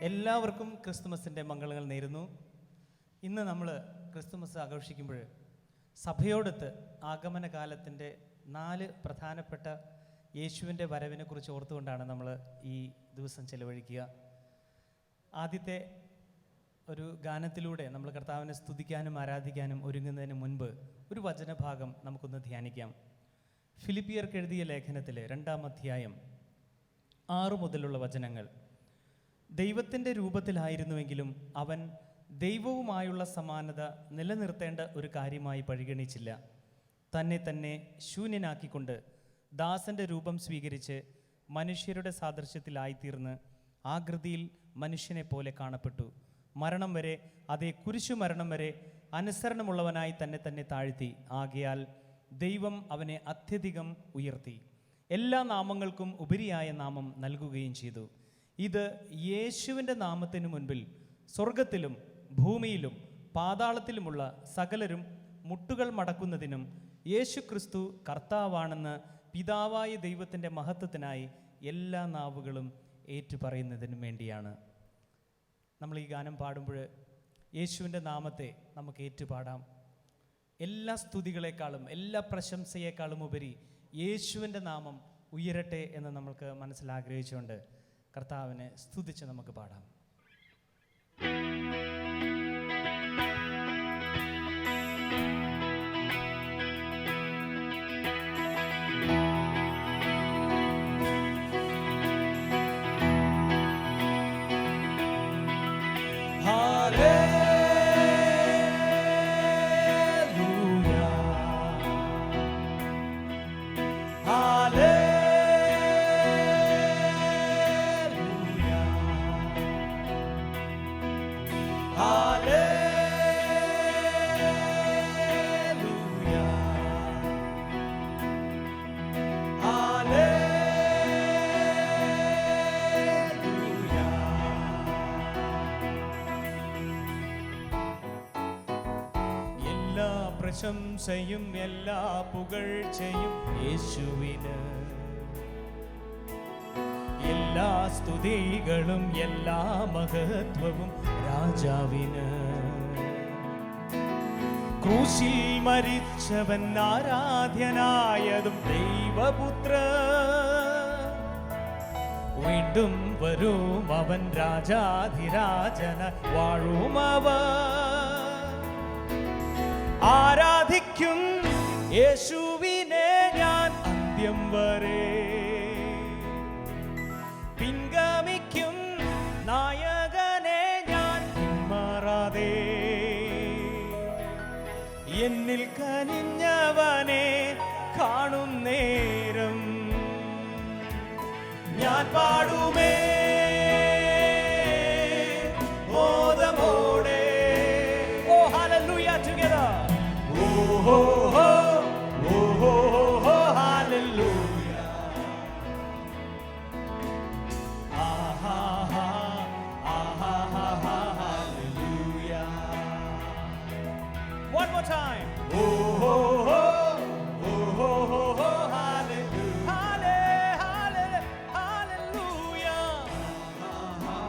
എല്ലാവർക്കും ക്രിസ്തുമസിൻ്റെ മംഗളങ്ങൾ നേരുന്നു. ഇന്ന് നമ്മൾ ക്രിസ്തുമസ് ആഘോഷിക്കുമ്പോൾ സഭയോടൊത്ത് ആഗമനകാലത്തിൻ്റെ 4 പ്രധാനപ്പെട്ട യേശുവിൻ്റെ വരവിനെക്കുറിച്ച് ഓർത്തുകൊണ്ടാണ് നമ്മൾ ഈ ദിവസം ചെലവഴിക്കുക. ആദ്യത്തെ ഒരു ഗാനത്തിലൂടെ നമ്മൾ കർത്താവിനെ സ്തുതിക്കാനും ആരാധിക്കാനും ഒരുങ്ങുന്നതിന് മുൻപ് ഒരു വചനഭാഗം നമുക്കൊന്ന് ധ്യാനിക്കാം. ഫിലിപ്പിയർക്ക് എഴുതിയ ലേഖനത്തിലെ 2-ാം അധ്യായം 6 മുതലുള്ള വചനങ്ങൾ. ദൈവത്തിൻ്റെ രൂപത്തിലായിരുന്നുവെങ്കിലും അവൻ ദൈവവുമായുള്ള സമാനത നിലനിർത്തേണ്ട ഒരു കാര്യമായി പരിഗണിച്ചില്ല. തന്നെ ശൂന്യനാക്കിക്കൊണ്ട് ദാസൻ്റെ രൂപം സ്വീകരിച്ച് മനുഷ്യരുടെ സാദൃശ്യത്തിലായിത്തീർന്ന് ആകൃതിയിൽ മനുഷ്യനെ പോലെ കാണപ്പെട്ടു. മരണം വരെ, അതേ കുരിശുമരണം വരെ അനുസരണമുള്ളവനായി തന്നെ താഴ്ത്തി. ആകയാൽ ദൈവം അവനെ അത്യധികം ഉയർത്തി, എല്ലാ നാമങ്ങൾക്കും ഉപരിയായ നാമം നൽകുകയും ചെയ്തു. ഇത് യേശുവിൻ്റെ നാമത്തിനു മുൻപിൽ സ്വർഗത്തിലും ഭൂമിയിലും പാതാളത്തിലുമുള്ള സകലരും മുട്ടുകൾ മടക്കുന്നതിനും യേശു ക്രിസ്തു കർത്താവാണെന്ന് പിതാവായ ദൈവത്തിൻ്റെ മഹത്വത്തിനായി എല്ലാ നാവുകളും ഏറ്റുപറയുന്നതിനും വേണ്ടിയാണ്. നമ്മൾ ഈ ഗാനം പാടുമ്പോൾ യേശുവിൻ്റെ നാമത്തെ നമുക്ക് ഏറ്റുപാടാം. എല്ലാ സ്തുതികളെക്കാളും എല്ലാ പ്രശംസയേക്കാളും ഉപരി യേശുവിൻ്റെ നാമം ഉയരട്ടെ എന്ന് നമുക്ക് മനസ്സിലാഗ്രഹിച്ചുകൊണ്ട് കർത്താവിനെ സ്തുതിച്ച് നമുക്ക് പാടാം. പ്രശംസയും എല്ലാ പുകഴ്ചയും യേശുവിന്, എല്ലാ സ്തുതികളും എല്ലാ മഹത്വവും രാജാവിന്. ക്രൂശിൽ മരിച്ചവൻ ആരാധ്യനായതും ദൈവപുത്രൻ, വീണ്ടും വരും അവൻ രാജാധിരാജന വാഴുമവൻ. ആരാധിക്കും യേശുവിനെ ഞാൻ അന്ത്യം വരെ, പിൻഗമിക്കും നായകനെ ഞാൻ പിന്മാറാതെ. എന്നിൽ കനിഞ്ഞവനെ കാണും നേരം ഞാൻ പാടുമേ മോദമോടെ. Oh hallelujah together. Oh, oh, oh, oh, oh, hallelujah. Ah, ah, ah, ah, ah, ah, hallelujah. One more time. Oh, oh, oh, oh, oh, oh, oh, hallelujah. Hallelujah, hallelujah. Ah, ah,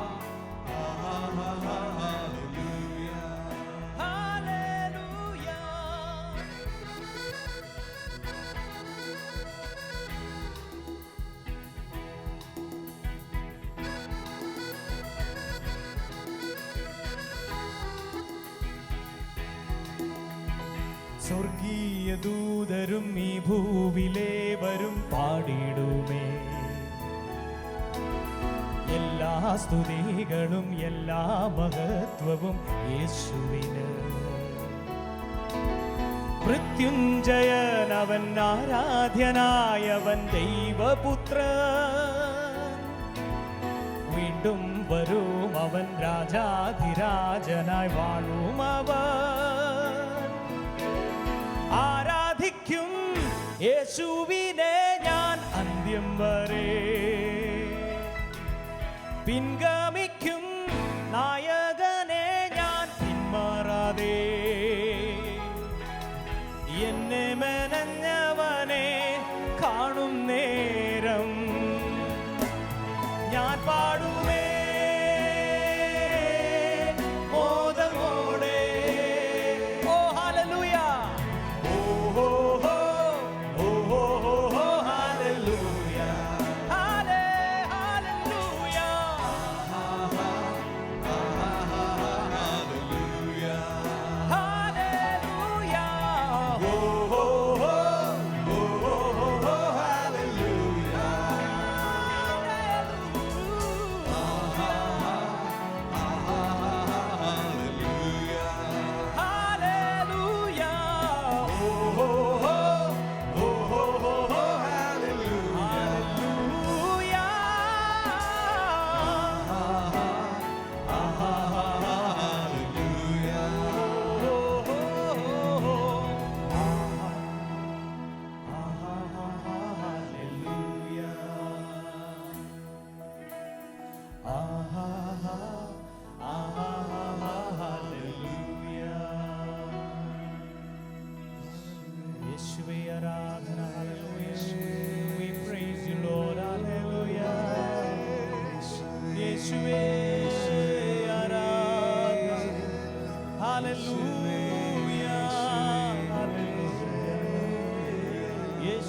ah, ah, ah, ah, hallelujah. സ്വർഗീയ ദൂതരും ഈ ഭൂവിലേവരും പാടിടുമേ, എല്ലാ സ്തുതികളും എല്ലാ മഹത്വവും യേശുവിന്. മൃത്യുഞ്ജയനവൻ ആരാധ്യനായവൻ ദൈവപുത്രൻ, വീണ്ടും വരും അവൻ രാജാധിരാജനായി വാഴുമവൻ. ആരാധിക്കും യേശുവിനെ ഞാൻ അന്ത്യം വരെ, പിൻഗമിക്കും നായകനെ ഞാൻ പിന്മാറാതെ. എന്നെ മെനഞ്ഞവനെ കാണും നേരം ഞാൻ പാടുമേ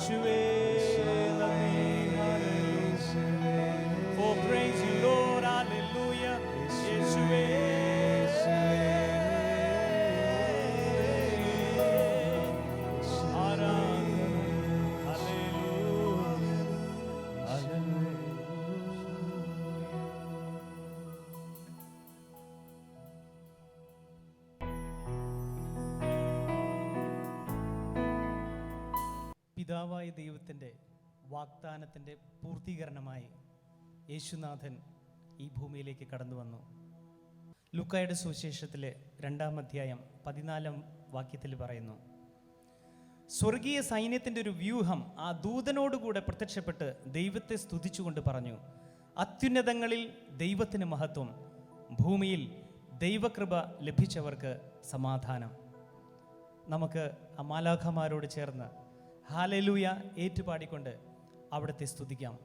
യേശുവേ നന്ദി. Oh, praise you, Lord. Hallelujah. യേശുവേ പിതാവായ ദൈവത്തിൻ്റെ വാഗ്ദാനത്തിൻ്റെ പൂർത്തീകരണമായി യേശുനാഥൻ ഈ ഭൂമിയിലേക്ക് കടന്നു വന്നു. ലൂക്കായുടെ സുവിശേഷത്തിലെ 2-ാം അധ്യായം 14-ാം വാക്യത്തിൽ പറയുന്നു, സ്വർഗീയ സൈന്യത്തിൻ്റെ ഒരു വ്യൂഹം ആ ദൂതനോടുകൂടെ പ്രത്യക്ഷപ്പെട്ട് ദൈവത്തെ സ്തുതിച്ചുകൊണ്ട് പറഞ്ഞു, അത്യുന്നതങ്ങളിൽ ദൈവത്തിന് മഹത്വം, ഭൂമിയിൽ ദൈവകൃപ ലഭിച്ചവർക്ക് സമാധാനം. നമുക്ക് ആ മാലാഖമാരോട് ചേർന്ന് ഹല്ലേലൂയ ഏറ്റുപാടിക്കൊണ്ട് അവിടുത്തെ സ്തുതിക്കാം.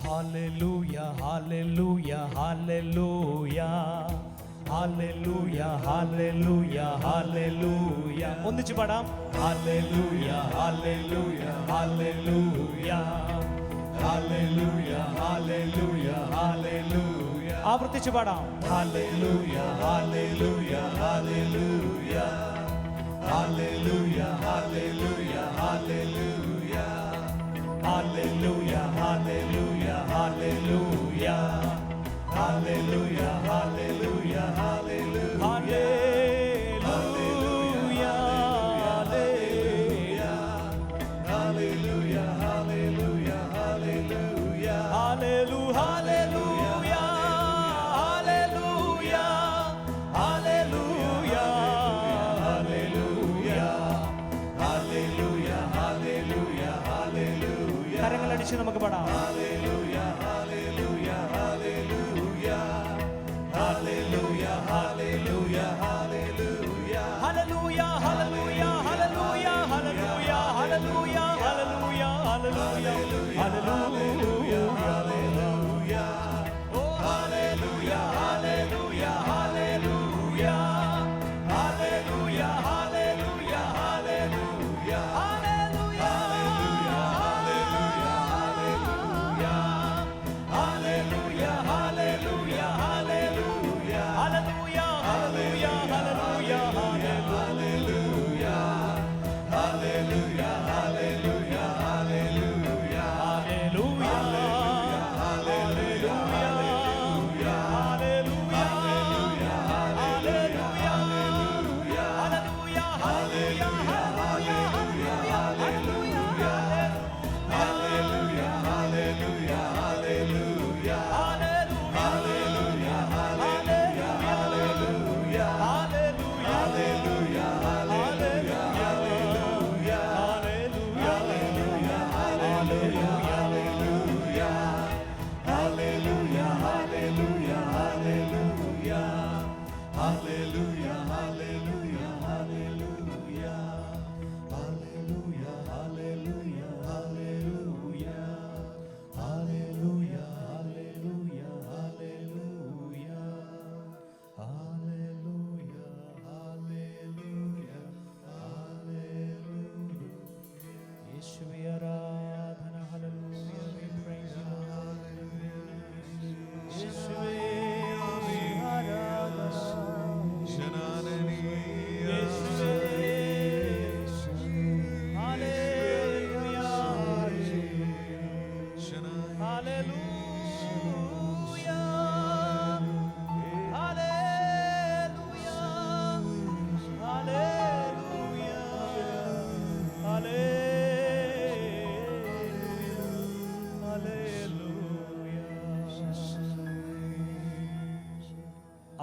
Hallelujah, hallelujah, hallelujah, hallelujah, hallelujah, hallelujah. ഒന്നിച്ചു പാടാം. Hallelujah, hallelujah, hallelujah, hallelujah, hallelujah, hallelujah. ആവർത്തിച്ചു പാടാം. Hallelujah, hallelujah, hallelujah, hallelujah, hallelujah, hallelujah. Hallelujah, hallelujah, hallelujah, hallelujah, hallelujah, hallelujah, hallelujah, hallelujah, hallelujah, hallelujah, hallelujah, hallelujah, hallelujah, hallelujah, hallelujah, hallelujah, hallelujah. കരങ്ങളടിച്ച് നമുക്ക് പാടാം. Hallelujah, hallelujah, hallelujah, hallelujah, hallelujah, hallelujah, hallelujah, hallelujah, hallelujah, hallelujah, hallelujah, hallelujah, hallelujah, hallelujah, hallelujah. Oh, hallelujah, hallelujah, hallelujah, hallelujah, hallelujah, hallelujah, hallelujah.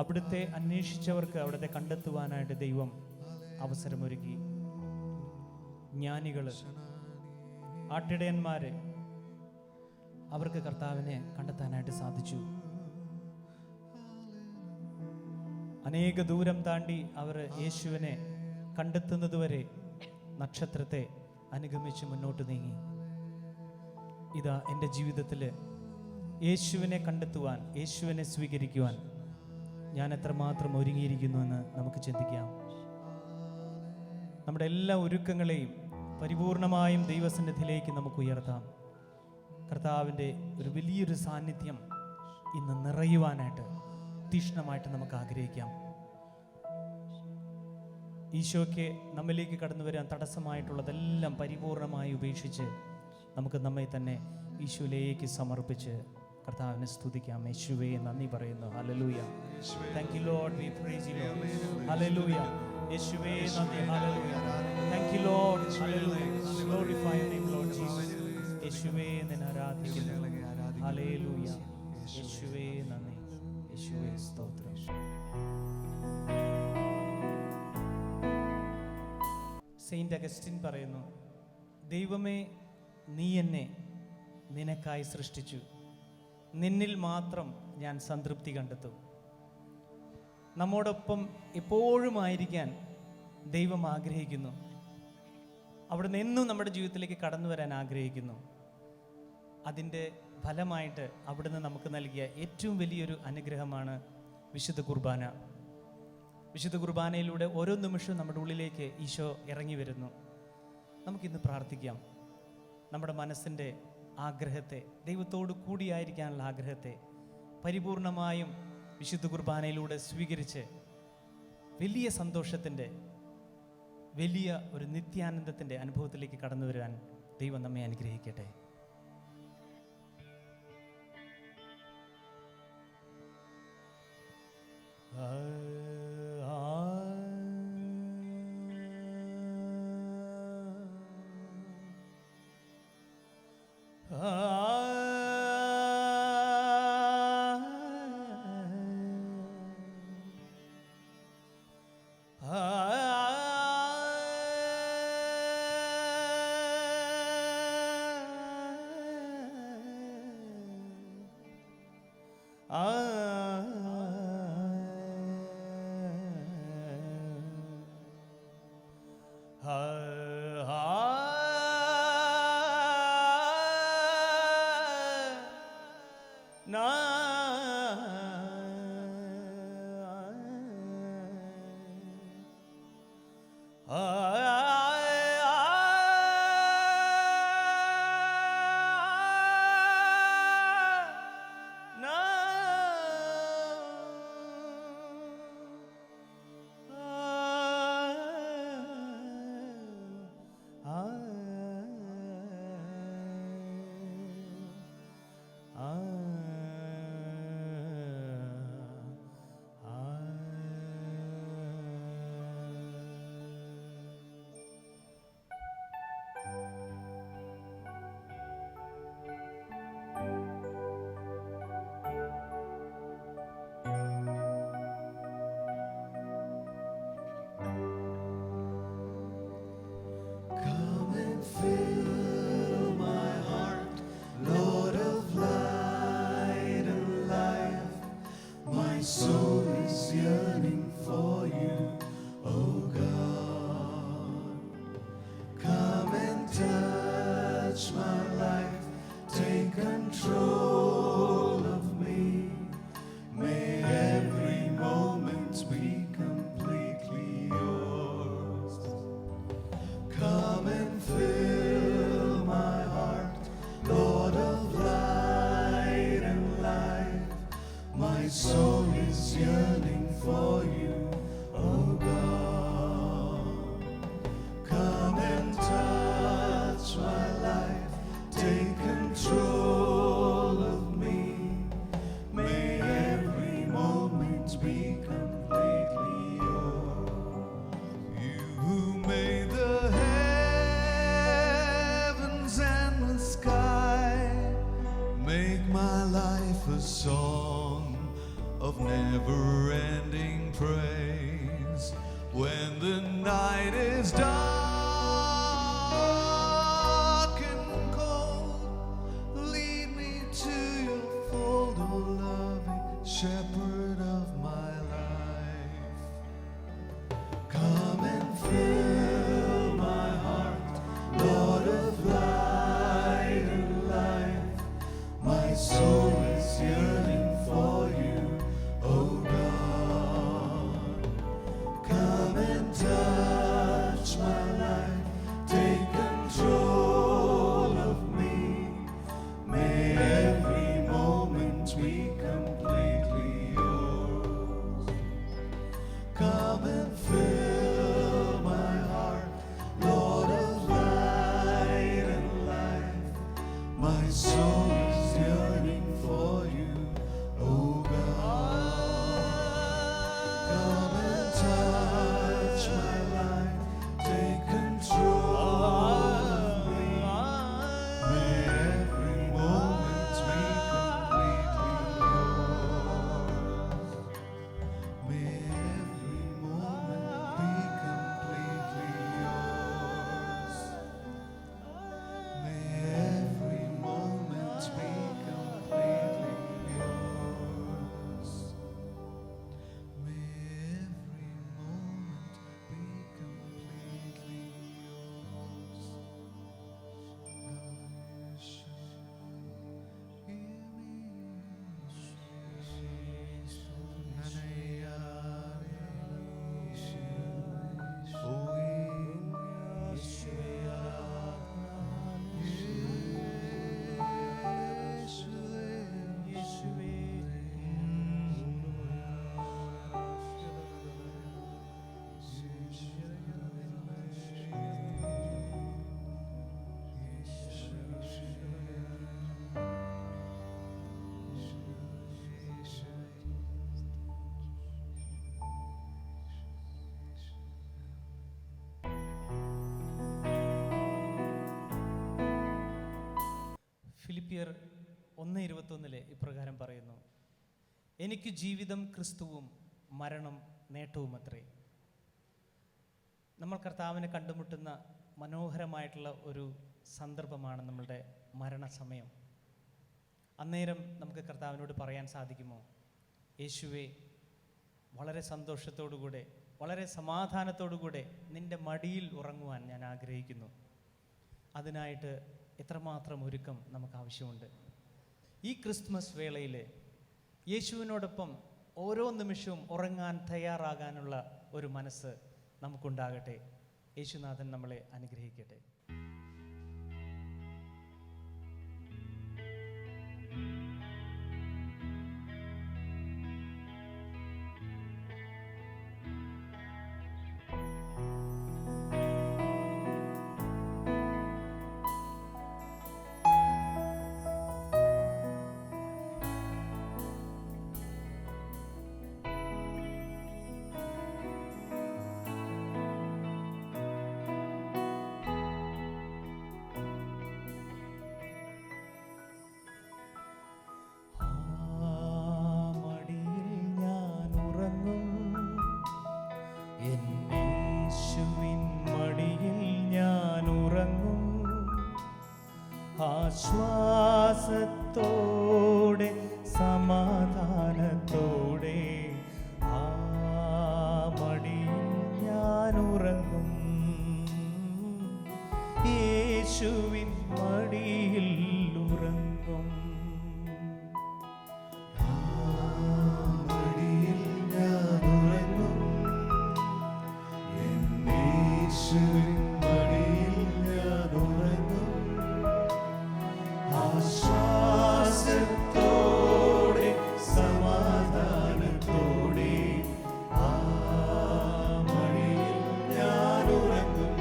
അവിടുത്തെ അന്വേഷിച്ചവർക്ക് അവിടുത്തെ കണ്ടെത്തുവാനായിട്ട് ദൈവം അവസരമൊരുക്കി. ജ്ഞാനികള്, ആട്ടിടയന്മാര്, അവർക്ക് കർത്താവിനെ കണ്ടെത്താനായിട്ട് സാധിച്ചു. അനേക ദൂരം താണ്ടി അവർ യേശുവിനെ കണ്ടെത്തുന്നതുവരെ നക്ഷത്രത്തെ അനുഗമിച്ച് മുന്നോട്ട് നീങ്ങി. ഇതാ എൻ്റെ ജീവിതത്തിൽ യേശുവിനെ കണ്ടെത്തുവാൻ, യേശുവിനെ സ്വീകരിക്കുവാൻ ഞാൻ എത്രമാത്രം ഒരുങ്ങിയിരിക്കുന്നുവെന്ന് നമുക്ക് ചിന്തിക്കാം. നമ്മുടെ എല്ലാ ഒരുക്കങ്ങളെയും പരിപൂർണമായും ദൈവസന്നിധിയിലേക്ക് നമുക്ക് ഉയർത്താം. കർത്താവിൻ്റെ ഒരു വലിയൊരു സാന്നിധ്യം ഇന്ന് നിറയുവാനായിട്ട് തീക്ഷ്ണമായിട്ട് നമുക്ക് ആഗ്രഹിക്കാം. ഈശോയ്ക്ക് നമ്മിലേക്ക് കടന്നു വരാൻ തടസ്സമായിട്ടുള്ളതെല്ലാം പരിപൂർണമായി ഉപേക്ഷിച്ച് നമുക്ക് നമ്മെ തന്നെ ഈശോയിലേക്ക് സമർപ്പിച്ച് കർത്താവിനെ സ്തുതിക്കാം. യേശുവേ നന്ദി പറയുന്നു. ഹല്ലേലൂയ. Thank you Lord, we praise you Lord. ഹല്ലേലൂയ. യേശുവേ നന്ദി. ഹല്ലേലൂയ. Thank you Lord. ഹല്ലേലൂയ. Glorify your name Lord Jesus. യേശുവേ നിന്നെ ആരാധിക്കുന്നു. ഹല്ലേലൂയ. യേശുവേ നന്ദി. യേശുവേ സ്തോത്രം. സെയിന്റ് അഗസ്റ്റിൻ പറയുന്നു, ദൈവമേ നീ എന്നെ നിനക്കായി സൃഷ്ടിച്ചു, നിന്നിൽ മാത്രം ഞാൻ സംതൃപ്തി കണ്ടെത്തും. നമ്മോടൊപ്പം എപ്പോഴും ആയിരിക്കാൻ ദൈവം ആഗ്രഹിക്കുന്നു. അവിടുന്ന് എന്നും നമ്മുടെ ജീവിതത്തിലേക്ക് കടന്നു വരാൻ ആഗ്രഹിക്കുന്നു. അതിൻ്റെ ഫലമായിട്ട് അവിടുന്ന് നമുക്ക് നൽകിയ ഏറ്റവും വലിയൊരു അനുഗ്രഹമാണ് വിശുദ്ധ കുർബാന. വിശുദ്ധ കുർബാനയിലൂടെ ഓരോ നിമിഷവും നമ്മുടെ ഉള്ളിലേക്ക് ഈശോ ഇറങ്ങി വരുന്നു. നമുക്കിന്ന് പ്രാർത്ഥിക്കാം. നമ്മുടെ മനസ്സിൻ്റെ ആഗ്രഹത്തെ, ദൈവത്തോട് കൂടിയായിരിക്കാനുള്ള ആഗ്രഹത്തെ പരിപൂർണമായും വിശുദ്ധ കുർബാനയിലൂടെ സ്വീകരിച്ച് വലിയ സന്തോഷത്തിൻ്റെ, വലിയ ഒരു നിത്യാനന്ദത്തിൻ്റെ അനുഭവത്തിലേക്ക് കടന്നു വരുവാൻ ദൈവം നമ്മെ അനുഗ്രഹിക്കട്ടെ. Shepherd of my life. soul is yearning for you, oh God. Come and touch my life, take control of me. May every moment be completely yours. Come and fill my heart, Lord of light and life. My soul is yearning for you, oh God. Come and touch my life, take control of me. May every moment be completely yours. May every moment be completely yours. May every moment be completely yours. May every moment be completely yours. ഫിലിപ്പിയർ 1:21 ഇപ്രകാരം പറയുന്നു, എനിക്ക് ജീവിതം ക്രിസ്തുവും മരണം നേട്ടവുമത്രേ. നമ്മൾ കർത്താവിനെ കണ്ടുമുട്ടുന്ന മനോഹരമായിട്ടുള്ള ഒരു സന്ദർഭമാണ് നമ്മളുടെ മരണസമയം. അന്നേരം നമുക്ക് കർത്താവിനോട് പറയാൻ സാധിക്കുമോ, യേശുവേ, വളരെ സന്തോഷത്തോടുകൂടെ വളരെ സമാധാനത്തോടുകൂടെ നിൻ്റെ മടിയിൽ ഉറങ്ങുവാൻ ഞാൻ ആഗ്രഹിക്കുന്നു. അതിനായിട്ട് എത്രമാത്രം ഒരുക്കം നമുക്ക് ആവശ്യമുണ്ട്. ഈ ക്രിസ്മസ് വേളയിൽ യേശുവിനോടൊപ്പം ഓരോ നിമിഷവും ഉറങ്ങാൻ തയ്യാറാകാനുള്ള ഒരു മനസ്സ് നമുക്കുണ്ടാകട്ടെ. യേശുനാഥൻ നമ്മളെ അനുഗ്രഹിക്കട്ടെ. ആശ്വാസത്തോടെ സമാധാനത്തോടെ ആ മടിയിൽ ഞാൻ ഉറങ്ങും. യേശുവിൻ മടിയിൽ ഉറങ്ങും. മടിയിൽ ഞാൻ ഉറങ്ങും. യേശുവിൻ മടിയിൽ ഞാൻ ഉറങ്ങും. ആശ്വാസത്തോടെ സമാധാനത്തോടെ ആ മടിയിൽ ഞാൻ ഉറങ്ങും.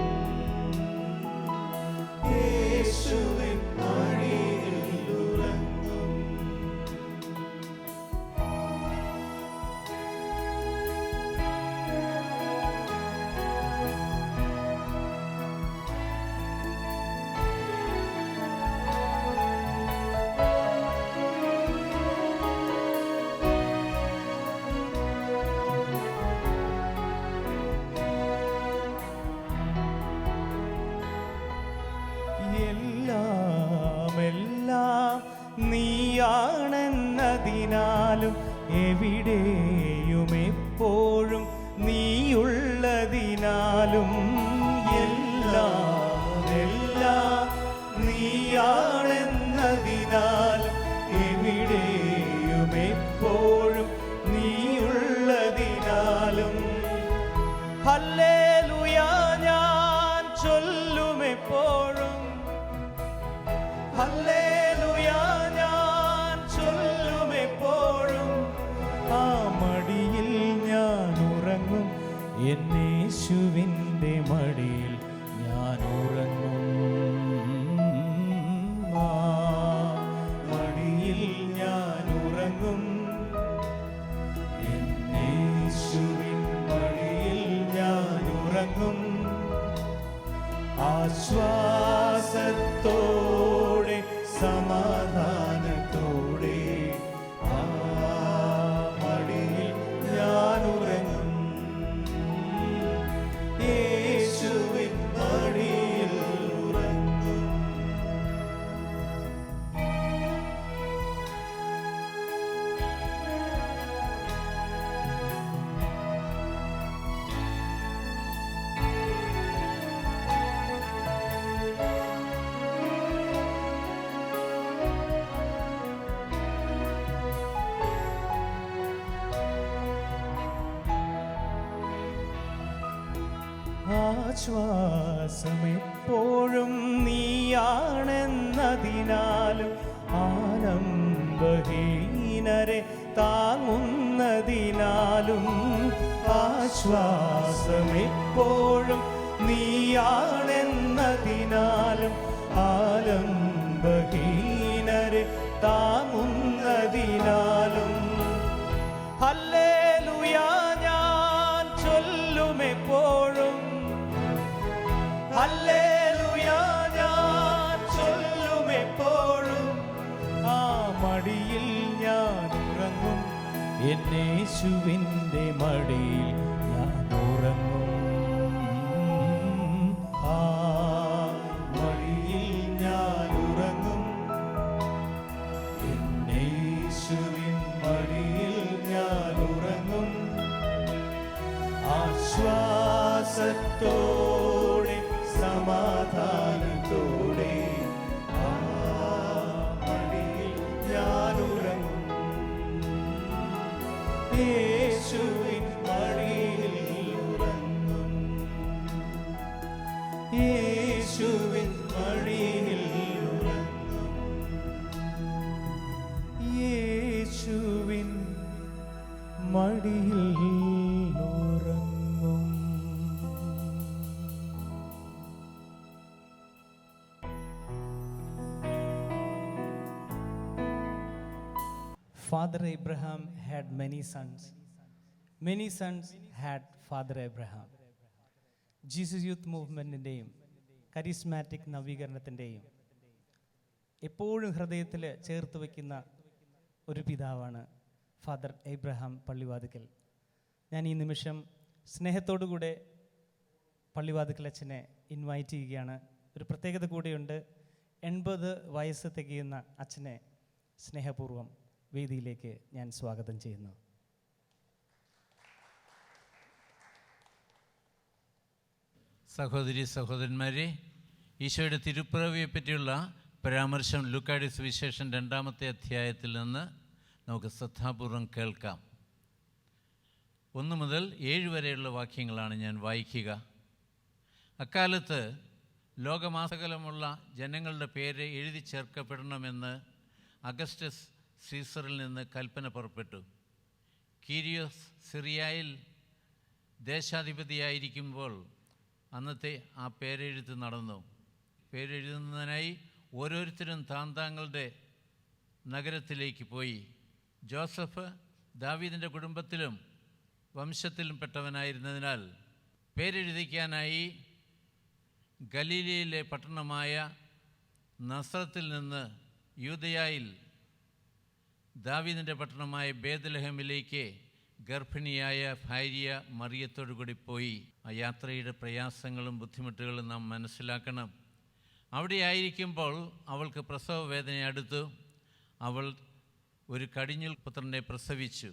യേശുവിൻ മടിയിൽ ഉറങ്ങും. എല്ലാം നീയാണെന്നതിനാലും എവിടെയും എപ്പോഴും നീയുള്ളതിനാലും എല്ലാം നീയാണെന്നതിനാലും ആശ്വാസമെപ്പോഴും നീയാണെന്നതിനാലും ആലംബഹീനരെ താങ്ങുന്നതിനാലും ആശ്വാസമെപ്പോഴും നീയാണെന്നതിനാലും ആലംബഹീനരെ താങ്ങുന്നതിനാലും ഹല്ലേലൂയ ഞാൻ ചൊല്ലുമെപ്പോഴും, ഹല്ലേലൂയ ഞാൻ ചൊല്ലുമെപ്പോഴും. ആ മടിയിൽ ഞാൻ ഉറങ്ങും, എന്നേശുവിൻ്റെ മടിയിൽ ഞാൻ ഉറങ്ങും. ആ മടിയിൽ ഞാൻ ഉറങ്ങും, എന്നേശുവിൻ മടിയിൽ ഞാൻ ഉറങ്ങും. ആശ്വാസത്തോടെ സമാധാനത്തോടെ ആ മടിയിൽ ഞാൻ ഉറങ്ങും. യേശുവിൻ മടിയിൽ ഉറങ്ങും, യേശുവിൻ മടിയിൽ ഉറങ്ങും, യേശുവിൻ മടിയിൽ ഉറങ്ങും. Father Abraham had many sons. Many sons had Father Abraham. Jesus youth മൂവ്മെൻറ്റിൻ്റെയും കരിസ്മാറ്റിക് നവീകരണത്തിൻ്റെയും എപ്പോഴും ഹൃദയത്തിൽ ചേർത്ത് വയ്ക്കുന്ന ഒരു പിതാവാണ് ഫാദർ എബ്രഹാം പള്ളിവാതിക്കൽ. ഞാൻ ഈ നിമിഷം സ്നേഹത്തോടുകൂടെ പള്ളിവാതിക്കൽ അച്ഛനെ ഇൻവൈറ്റ് ചെയ്യുകയാണ്. ഒരു പ്രത്യേകത കൂടിയുണ്ട്. 80 വയസ്സ് തികയുന്ന അച്ഛനെ സ്നേഹപൂർവ്വം വേദിയിലേക്ക് ഞാൻ സ്വാഗതം ചെയ്യുന്നു. സഹോദരി സഹോദരന്മാരെ, ഈശോയുടെ തിരുപ്പിറവിയെ പറ്റിയുള്ള പരാമർശം ലൂക്കായുടെ സുവിശേഷം 2-ാമത്തെ അധ്യായത്തിൽ നിന്ന് നമുക്ക് ശ്രദ്ധാപൂർവം കേൾക്കാം. 1 മുതൽ 7 വരെയുള്ള വാക്യങ്ങളാണ് ഞാൻ വായിക്കുക. അക്കാലത്ത് ലോകമാസകലമുള്ള ജനങ്ങളുടെ പേര് എഴുതി ചേർക്കപ്പെടണമെന്ന് അഗസ്റ്റസ് സീസറിൽ നിന്ന് കൽപ്പന പുറപ്പെട്ടു. കീരിയോസ് സിറിയയിൽ ദേശാധിപതിയായിരിക്കുമ്പോൾ അന്നത്തെ ആ പേരെഴുത്ത് നടന്നു. പേരെഴുതുന്നതിനായി ഓരോരുത്തരും താന്താങ്ങളുടെ നഗരത്തിലേക്ക് പോയി. ജോസഫ് ദാവീദിൻ്റെ കുടുംബത്തിലും വംശത്തിലും പെട്ടവനായിരുന്നതിനാൽ പേരെഴുതിക്കാനായി ഗലീലയിലെ പട്ടണമായ നസ്രത്തിൽ നിന്ന് യൂദയായിൽ ദാവീദിൻ്റെ പട്ടണമായ ബേത്ലഹേമിലേക്ക് ഗർഭിണിയായ ഭാര്യ മറിയത്തോടു കൂടി പോയി. ആ യാത്രയുടെ പ്രയാസങ്ങളും ബുദ്ധിമുട്ടുകളും നാം മനസ്സിലാക്കണം. അവിടെ ആയിരിക്കുമ്പോൾ അവൾക്ക് പ്രസവ വേദന അടുത്തു. അവൾ ഒരു കടിഞ്ഞൂൽ പുത്രനെ പ്രസവിച്ചു.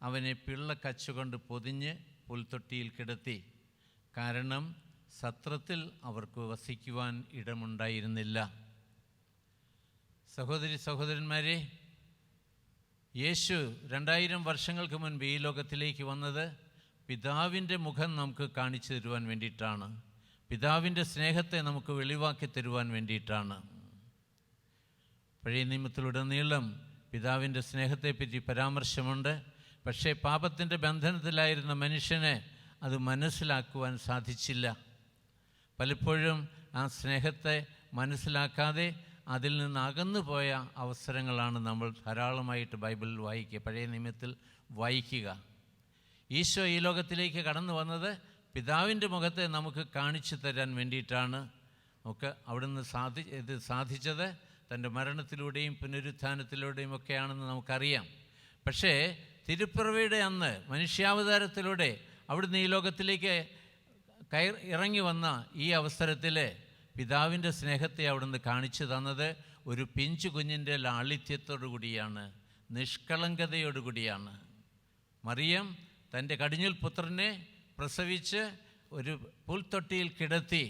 അവനെ പിള്ളക്കച്ചുകൊണ്ട് പൊതിഞ്ഞ് പുൽത്തൊട്ടിയിൽ കിടത്തി. കാരണം സത്രത്തിൽ അവർക്ക് വസിക്കുവാൻ ഇടമുണ്ടായിരുന്നില്ല. സഹോദരി സഹോദരന്മാരെ, യേശു 2000 വർഷങ്ങൾക്ക് മുൻപ് ഈ ലോകത്തിലേക്ക് വന്നത് പിതാവിൻ്റെ മുഖം നമുക്ക് കാണിച്ചു തരുവാൻ വേണ്ടിയിട്ടാണ്. പിതാവിൻ്റെ സ്നേഹത്തെ നമുക്ക് വെളിവാക്കി തരുവാൻ വേണ്ടിയിട്ടാണ്. പഴയ നിയമത്തിലുടനീളം പിതാവിൻ്റെ സ്നേഹത്തെപ്പറ്റി പരാമർശമുണ്ട്. പക്ഷേ പാപത്തിൻ്റെ ബന്ധനത്തിലായിരുന്ന മനുഷ്യനെ അത് മനസ്സിലാക്കുവാൻ സാധിച്ചില്ല. പലപ്പോഴും ആ സ്നേഹത്തെ മനസ്സിലാക്കാതെ അതിൽ നിന്ന് അകന്നു പോയ അവസരങ്ങളാണ് നമ്മൾ ധാരാളമായിട്ട് ബൈബിളിൽ വായിക്കുക, പഴയ നിയമത്തിൽ വായിക്കുക. ഈശോ ഈ ലോകത്തിലേക്ക് കടന്നു വന്നത് പിതാവിൻ്റെ മുഖത്തെ നമുക്ക് കാണിച്ചു തരാൻ വേണ്ടിയിട്ടാണ്. നമുക്ക് അവിടുന്ന് സാധിച്ചത് തൻ്റെ മരണത്തിലൂടെയും പുനരുത്ഥാനത്തിലൂടെയും ഒക്കെയാണെന്ന് നമുക്കറിയാം. പക്ഷേ തിരുപ്പിറവിയുടെ അന്ന് മനുഷ്യാവതാരത്തിലൂടെ അവിടുന്ന് ഈ ലോകത്തിലേക്ക് ഇറങ്ങി വന്ന ഈ അവസരത്തിൽ പിതാവിൻ്റെ സ്നേഹത്തെ അവിടുന്ന് കാണിച്ചു തന്നത് ഒരു പിഞ്ചു കുഞ്ഞിൻ്റെ ലാളിത്യത്തോടു കൂടിയാണ്, നിഷ്കളങ്കതയോടുകൂടിയാണ്. മറിയം തൻ്റെ കടിഞ്ഞൂൽ പുത്രനെ പ്രസവിച്ച് ഒരു പുൽത്തൊട്ടിയിൽ കിടത്തി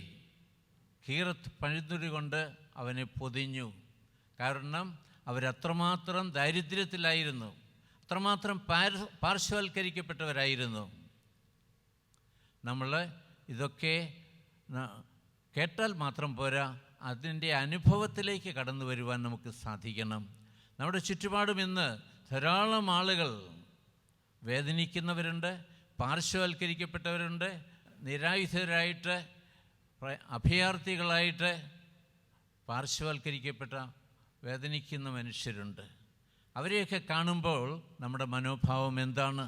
കീറത്ത് പഴുതുരി കൊണ്ട് അവനെ പൊതിഞ്ഞു. കാരണം അവരത്രമാത്രം ദാരിദ്ര്യത്തിലായിരുന്നു, അത്രമാത്രം പാർശ്വവൽക്കരിക്കപ്പെട്ടവരായിരുന്നു. നമ്മൾ ഇതൊക്കെ കേട്ടാൽ മാത്രം പോരാ, അതിൻ്റെ അനുഭവത്തിലേക്ക് കടന്നു വരുവാൻ നമുക്ക് സാധിക്കണം. നമ്മുടെ ചുറ്റുപാടും ഇന്ന് ധാരാളം ആളുകൾ വേദനിക്കുന്നവരുണ്ട്, പാർശ്വവൽക്കരിക്കപ്പെട്ടവരുണ്ട്, നിരായുധരായിട്ട്, അഭയാർത്ഥികളായിട്ട് പാർശ്വവൽക്കരിക്കപ്പെട്ട വേദനിക്കുന്ന മനുഷ്യരുണ്ട്. അവരെയൊക്കെ കാണുമ്പോൾ നമ്മുടെ മനോഭാവം എന്താണ്?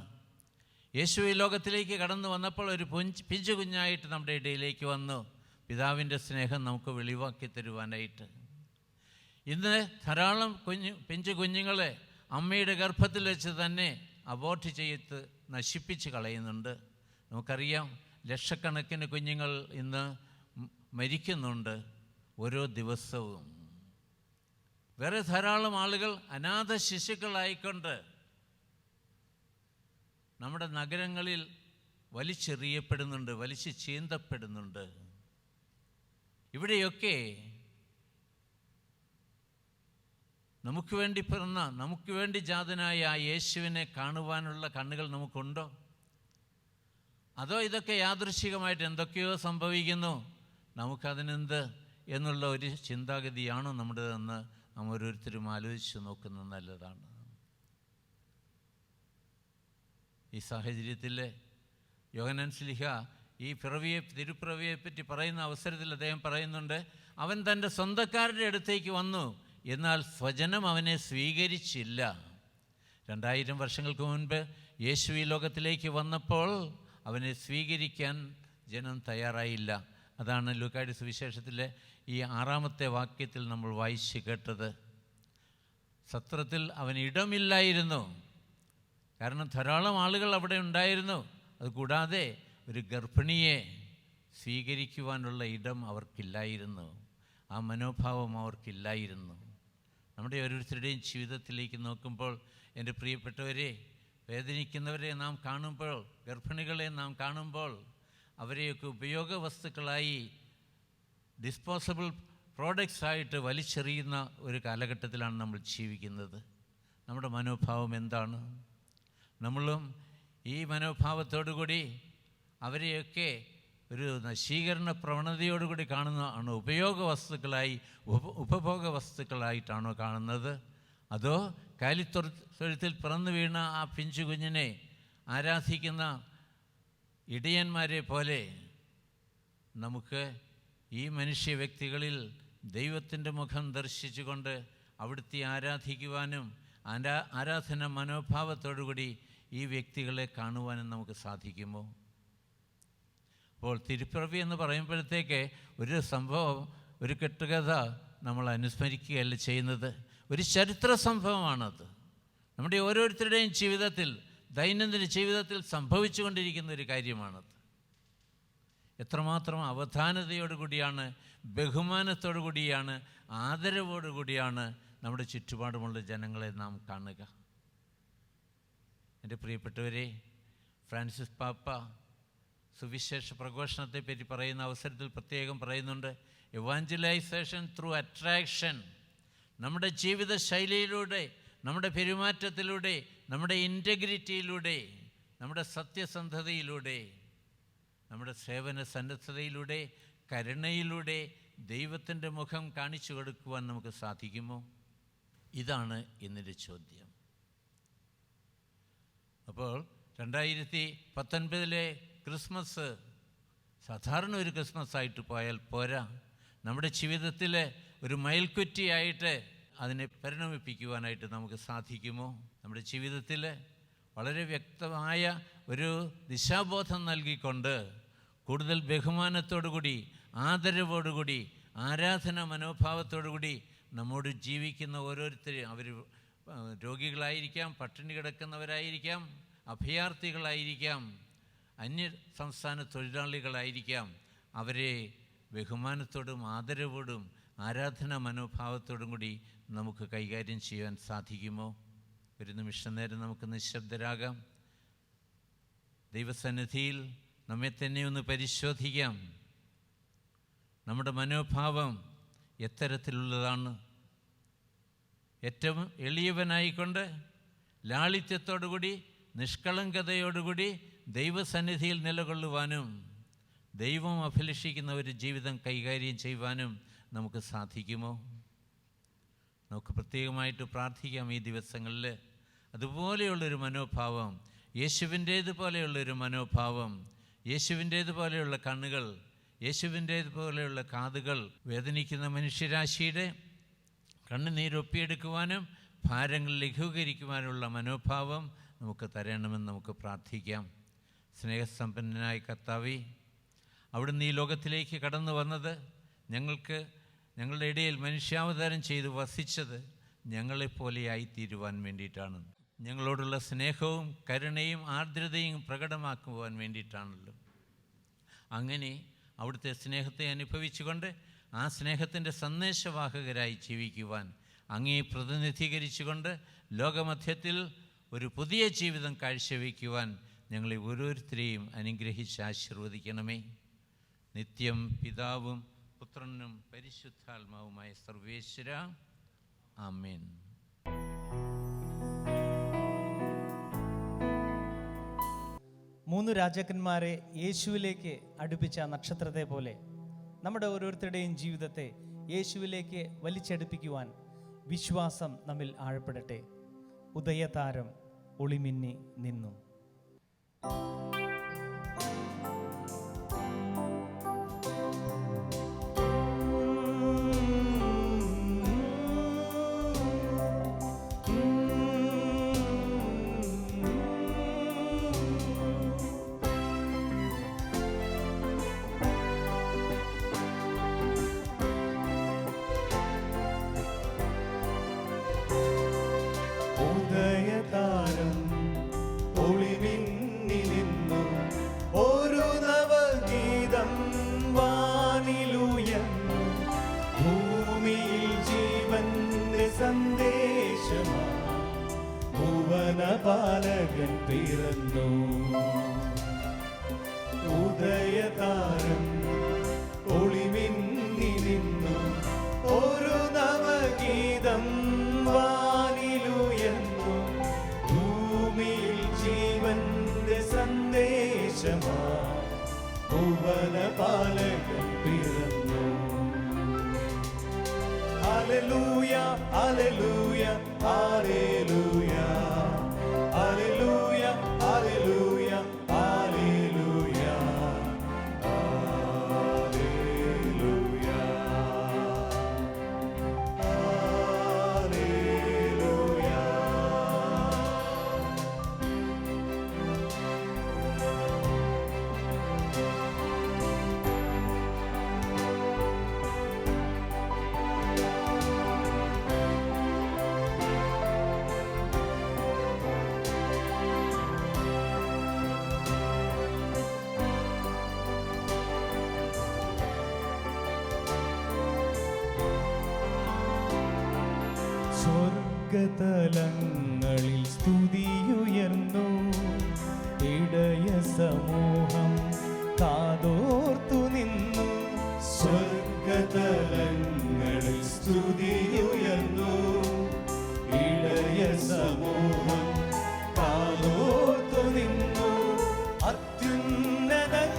യേശു ഈ ലോകത്തിലേക്ക് കടന്നു വന്നപ്പോൾ ഒരു പിഞ്ചു കുഞ്ഞായിട്ട് നമ്മുടെ ഇടയിലേക്ക് വന്നു, പിതാവിൻ്റെ സ്നേഹം നമുക്ക് വെളിവാക്കി തരുവാനായിട്ട്. ഇന്ന് ധാരാളം പിഞ്ചു കുഞ്ഞുങ്ങളെ അമ്മയുടെ ഗർഭത്തിൽ വെച്ച് തന്നെ അബോർട്ട് ചെയ്ത് നശിപ്പിച്ച് കളയുന്നുണ്ട്. നമുക്കറിയാം, ലക്ഷക്കണക്കിന് കുഞ്ഞുങ്ങൾ ഇന്ന് മരിക്കുന്നുണ്ട് ഓരോ ദിവസവും. വേറെ ധാരാളം ആളുകൾ അനാഥ ശിശുക്കളായിക്കൊണ്ട് നമ്മുടെ നഗരങ്ങളിൽ വലിച്ചെറിയപ്പെടുന്നുണ്ട്, വലിച്ചു ചീന്തപ്പെടുന്നുണ്ട്. ഇവിടെയൊക്കെ നമുക്ക് വേണ്ടി പിറന്ന, നമുക്ക് വേണ്ടി ജാതനായ ആ യേശുവിനെ കാണുവാനുള്ള കണ്ണുകൾ നമുക്കുണ്ടോ? അതോ ഇതൊക്കെ യാദൃശ്ചികമായിട്ട് എന്തൊക്കെയോ സംഭവിക്കുന്നു, നമുക്കതിനെന്ത് എന്നുള്ള ഒരു ചിന്താഗതിയാണോ നമ്മുടേതെന്ന് നാം ഓരോരുത്തരും ആലോചിച്ച് നോക്കുന്നത് നല്ലതാണ്. ഈ സാഹചര്യത്തിൽ യോഹന്നാൻ ശ്ലീഹ ഈ തിരുപ്പിറവിയെപ്പറ്റി പറയുന്ന അവസരത്തിൽ അദ്ദേഹം പറയുന്നുണ്ട്, അവൻ തൻ്റെ സ്വന്തക്കാരുടെ അടുത്തേക്ക് വന്നു, എന്നാൽ സ്വജനം അവനെ സ്വീകരിച്ചില്ല. 2000 വർഷങ്ങൾക്ക് മുൻപ് യേശു ഈ ലോകത്തിലേക്ക് വന്നപ്പോൾ അവനെ സ്വീകരിക്കാൻ ജനം തയ്യാറായില്ല. അതാണ് ലൂക്കായുടെ സുവിശേഷത്തിലെ ഈ 6-ാമത്തെ വാക്യത്തിൽ നമ്മൾ വായിച്ച് കേട്ടത്. സത്രത്തിൽ അവന് ഇടമില്ലായിരുന്നു, കാരണം ധാരാളം ആളുകൾ അവിടെ ഉണ്ടായിരുന്നു. അതുകൂടാതെ ഒരു ഗർഭിണിയെ സ്വീകരിക്കുവാനുള്ള ഇടം അവർക്കില്ലായിരുന്നു, ആ മനോഭാവം അവർക്കില്ലായിരുന്നു. നമ്മുടെ ഓരോരുത്തരുടെയും ജീവിതത്തിലേക്ക് നോക്കുമ്പോൾ എൻ്റെ പ്രിയപ്പെട്ടവരെ, വേദനിക്കുന്നവരെ നാം കാണുമ്പോൾ, ഗർഭിണികളെ നാം കാണുമ്പോൾ, അവരെയൊക്കെ ഉപയോഗ വസ്തുക്കളായി, ഡിസ്പോസബിൾ പ്രോഡക്ട്സ് ആയിട്ട് വലിച്ചെറിയുന്ന ഒരു കാലഘട്ടത്തിലാണ് നമ്മൾ ജീവിക്കുന്നത്. നമ്മുടെ മനോഭാവം എന്താണ്? നമ്മളും ഈ മനോഭാവത്തോടുകൂടി അവരെയൊക്കെ ഒരു നശീകരണ പ്രവണതയോടുകൂടി കാണുന്നതാണ്, ഉപയോഗ വസ്തുക്കളായി, ഉപഭോഗ വസ്തുക്കളായിട്ടാണോ കാണുന്നത്? അതോ കാലിത്തൊഴുത്തിൽ പിറന്നു വീണ ആ പിഞ്ചു കുഞ്ഞിനെ ആരാധിക്കുന്ന ഇടയന്മാരെ പോലെ നമുക്ക് ഈ മനുഷ്യ വ്യക്തികളിൽ ദൈവത്തിൻ്റെ മുഖം ദർശിച്ചുകൊണ്ട് അവിടുത്തെ ആരാധിക്കുവാനും ആരാധന മനോഭാവത്തോടുകൂടി ഈ വ്യക്തികളെ കാണുവാനും നമുക്ക് സാധിക്കുമോ? അപ്പോൾ തിരുപ്പിറവി എന്ന് പറയുമ്പോഴത്തേക്ക് ഒരു സംഭവം, ഒരു കെട്ടുകഥ നമ്മൾ അനുസ്മരിക്കുകയല്ല ചെയ്യുന്നത്, ഒരു ചരിത്ര സംഭവമാണത്. നമ്മുടെ ഓരോരുത്തരുടെയും ജീവിതത്തിൽ, ദൈനംദിന ജീവിതത്തിൽ സംഭവിച്ചു കൊണ്ടിരിക്കുന്ന ഒരു കാര്യമാണത്. എത്രമാത്രം അവധാനതയോടുകൂടിയാണ്, ബഹുമാനത്തോടു കൂടിയാണ്, ആദരവോടുകൂടിയാണ് നമ്മുടെ ചുറ്റുപാടുമുള്ള ജനങ്ങളെ നാം കാണുക. എൻ്റെ പ്രിയപ്പെട്ടവരെ, ഫ്രാൻസിസ് പാപ്പ സുവിശേഷ പ്രഘോഷണത്തെപ്പറ്റി പറയുന്ന അവസരത്തിൽ പ്രത്യേകം പറയുന്നുണ്ട്, എവാഞ്ചലൈസേഷൻ ത്രൂ അട്രാക്ഷൻ. നമ്മുടെ ജീവിത ശൈലിയിലൂടെ, നമ്മുടെ പെരുമാറ്റത്തിലൂടെ, നമ്മുടെ ഇൻറ്റഗ്രിറ്റിയിലൂടെ, നമ്മുടെ സത്യസന്ധതയിലൂടെ, നമ്മുടെ സേവന സന്നദ്ധതയിലൂടെ, കരുണയിലൂടെ ദൈവത്തിൻ്റെ മുഖം കാണിച്ചു കൊടുക്കുവാൻ നമുക്ക് സാധിക്കുമോ? ഇതാണ് ഇന്നത്തെ ചോദ്യം. അപ്പോൾ 2019 ക്രിസ്മസ് സാധാരണ ഒരു ക്രിസ്മസ് ആയിട്ട് പോയാൽ പോരാ, നമ്മുടെ ജീവിതത്തിൽ ഒരു മയിൽക്കുറ്റിയായിട്ട് അതിനെ പരിണമിപ്പിക്കുവാനായിട്ട് നമുക്ക് സാധിക്കുമോ? നമ്മുടെ ജീവിതത്തിൽ വളരെ വ്യക്തമായ ഒരു ദിശാബോധം നൽകിക്കൊണ്ട്, കൂടുതൽ ബഹുമാനത്തോടുകൂടി, ആദരവോടുകൂടി, ആരാധന മനോഭാവത്തോടുകൂടി നമ്മോട് ജീവിക്കുന്ന ഓരോരുത്തരും, അവർ രോഗികളായിരിക്കാം, പട്ടിണി കിടക്കുന്നവരായിരിക്കാം, അഭയാർത്ഥികളായിരിക്കാം, അന്യ സംസ്ഥാന തൊഴിലാളികളായിരിക്കാം, അവരെ ബഹുമാനത്തോടും ആദരവോടും ആരാധനാ മനോഭാവത്തോടും കൂടി നമുക്ക് കൈകാര്യം ചെയ്യാൻ സാധിക്കുമോ? ഒരു നിമിഷം നേരം നമുക്ക് നിശബ്ദരാകാം. ദൈവസന്നിധിയിൽ നമ്മെ തന്നെ ഒന്ന് പരിശോധിക്കാം. നമ്മുടെ മനോഭാവം എത്തരത്തിലുള്ളതാണ്? ഏറ്റവും എളിയവനായിക്കൊണ്ട്, ലാളിത്യത്തോടുകൂടി, നിഷ്കളങ്കതയോടുകൂടി ദൈവസന്നിധിയിൽ നിലകൊള്ളുവാനും ദൈവം അഭിലഷിക്കുന്ന ഒരു ജീവിതം കൈകാര്യം ചെയ്യുവാനും നമുക്ക് സാധിക്കുമോ? നമുക്ക് പ്രത്യേകമായിട്ട് പ്രാർത്ഥിക്കാം ഈ ദിവസങ്ങളിൽ. അതുപോലെയുള്ളൊരു മനോഭാവം, യേശുവിൻ്റേതുപോലെയുള്ളൊരു മനോഭാവം, യേശുവിൻ്റേതുപോലെയുള്ള കണ്ണുകൾ, യേശുവിൻ്റേതുപോലെയുള്ള കാതുകൾ, വേദനിക്കുന്ന മനുഷ്യരാശിയുടെ കണ്ണുനീരൊപ്പിയെടുക്കുവാനും ഭാരങ്ങൾ ലഘൂകരിക്കുവാനുള്ള മനോഭാവം നമുക്ക് തരണമെന്ന് നമുക്ക് പ്രാർത്ഥിക്കാം. സ്നേഹസമ്പന്നനായ കർത്താവേ, അവിടുന്ന് ഈ ലോകത്തിലേക്ക് കടന്നു വന്നത് ഞങ്ങളുടെ ഇടയിൽ മനുഷ്യാവതാരം ചെയ്ത് വസിച്ചത് ഞങ്ങളെപ്പോലെയായിത്തീരുവാൻ വേണ്ടിയിട്ടാണ്. ഞങ്ങളോടുള്ള സ്നേഹവും കരുണയും ആർദ്രതയും പ്രകടമാക്കുവാൻ വേണ്ടിയിട്ടാണല്ലോ. അങ്ങനെ അവിടുത്തെ സ്നേഹത്തെ അനുഭവിച്ചുകൊണ്ട് ആ സ്നേഹത്തിൻ്റെ സന്ദേശവാഹകരായി ജീവിക്കുവാൻ, അങ്ങേ പ്രതിനിധീകരിച്ചുകൊണ്ട് ലോകമധ്യത്തിൽ ഒരു പുതിയ ജീവിതം കാഴ്ചവെക്കുവാൻ ഞങ്ങളെ ഓരോരുത്തരെയും അനുഗ്രഹിച്ച് ആശീർവദിക്കണമേ. നിത്യം പിതാവും പുത്രനും പരിശുദ്ധാത്മാവുമായ സർവേശ്വര, ആമേൻ. മൂന്ന് രാജാക്കന്മാരെ യേശുവിലേക്ക് അടുപ്പിച്ച നക്ഷത്രത്തെ പോലെ നമ്മുടെ ഓരോരുത്തരുടെയും ജീവിതത്തെ യേശുവിലേക്ക് വലിച്ചടുപ്പിക്കുവാൻ വിശ്വാസം നമ്മിൽ ആഴപ്പെടട്ടെ. ഉദയതാരം ഒളിമിന്നി നിന്നു. ഉദയതാരം ഒളിമിന്നി നിന്നു, ഒരു നവഗീതം വാനിലുയർന്നു. ഭൂമിയിൽ ജീവന്റെ സന്ദേശമായി ഭുവനപാലകൻ പിറന്നു. ഉദയതാരം ഒളിമിന്നി നിന്നു, ഒരു നവഗീതം വാനിലുയർന്നു. ഭൂമിയിൽ ജീവന്റെ സന്ദേശമായി ഭുവനപാലകൻ പിറന്നു. Hallelujah hallelujah hallelujah hallelujah hallelujah hallelujah hallelujah hallelujah. സ്വർഗതലങ്ങളിൽ സ്തുതിയുയർന്നു, ഇടയ സമൂഹം കാതോർത്തു നിന്നു. സ്വർഗതലങ്ങളിൽ സ്തുതിയുയർന്നു, ഇടയ സമൂഹം കാതോർത്തു നിന്നു. അത്യുന്നതങ്ങളിൽ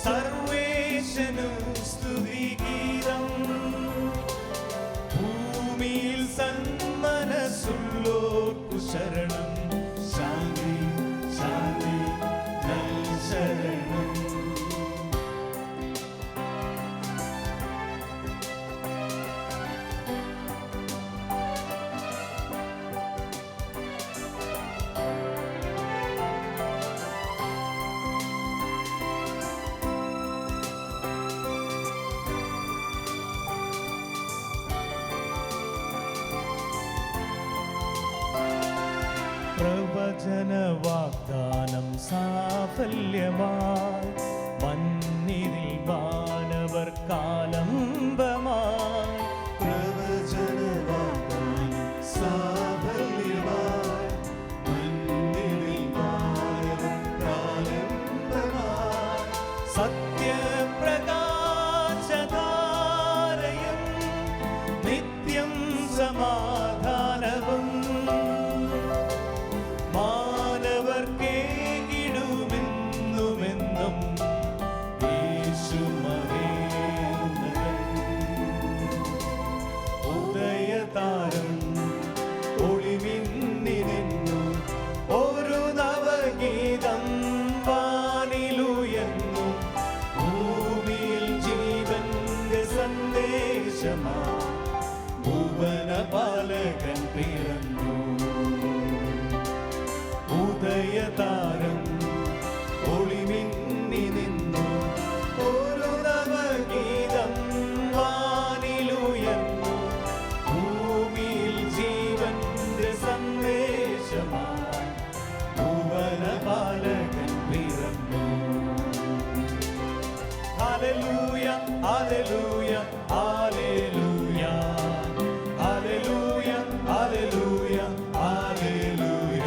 സർവേശനു സ്തുതിഗീതം, ഭൂമിയിൽ സന്മനസ്സുള്ളോർക്കു ശരണം. ശാന്തി ശാന്തി നൽ ശരണം. പ്രവചന വാഗ്ദാനം സാഫല്യമായി, മന്നിരിൽ മാനവർ കാലംബമായി. പ്രവചന വാഗ്ദാനം സാഫല്യമായി, മന്നിരിൽ മാനവർ കാലംബമായി. സത്യപ്രകാശധാരയും നിത്യം സമാധാനവും മാനവർക്കേകിടുമെന്ന് താരം ഒളിമിന്നി നിന്നു, ഒരു നവഗീതം വാനിലുയർന്നു, ഭൂമിയിൽ ജീവന്റെ സന്ദേശമാ ഭുവനപാലകൻ പിറന്നു. ഉദയതാരം ഒളിമിന്നി നിന്നു, ഒരു നവഗീതം വാനിലുയർന്നു, ഭൂമിയിൽ ജീവന്റെ സന്ദേശമായി ഭുവനപാലകൻ പിറന്നു. Hallelujah hallelujah hallelujah hallelujah hallelujah hallelujah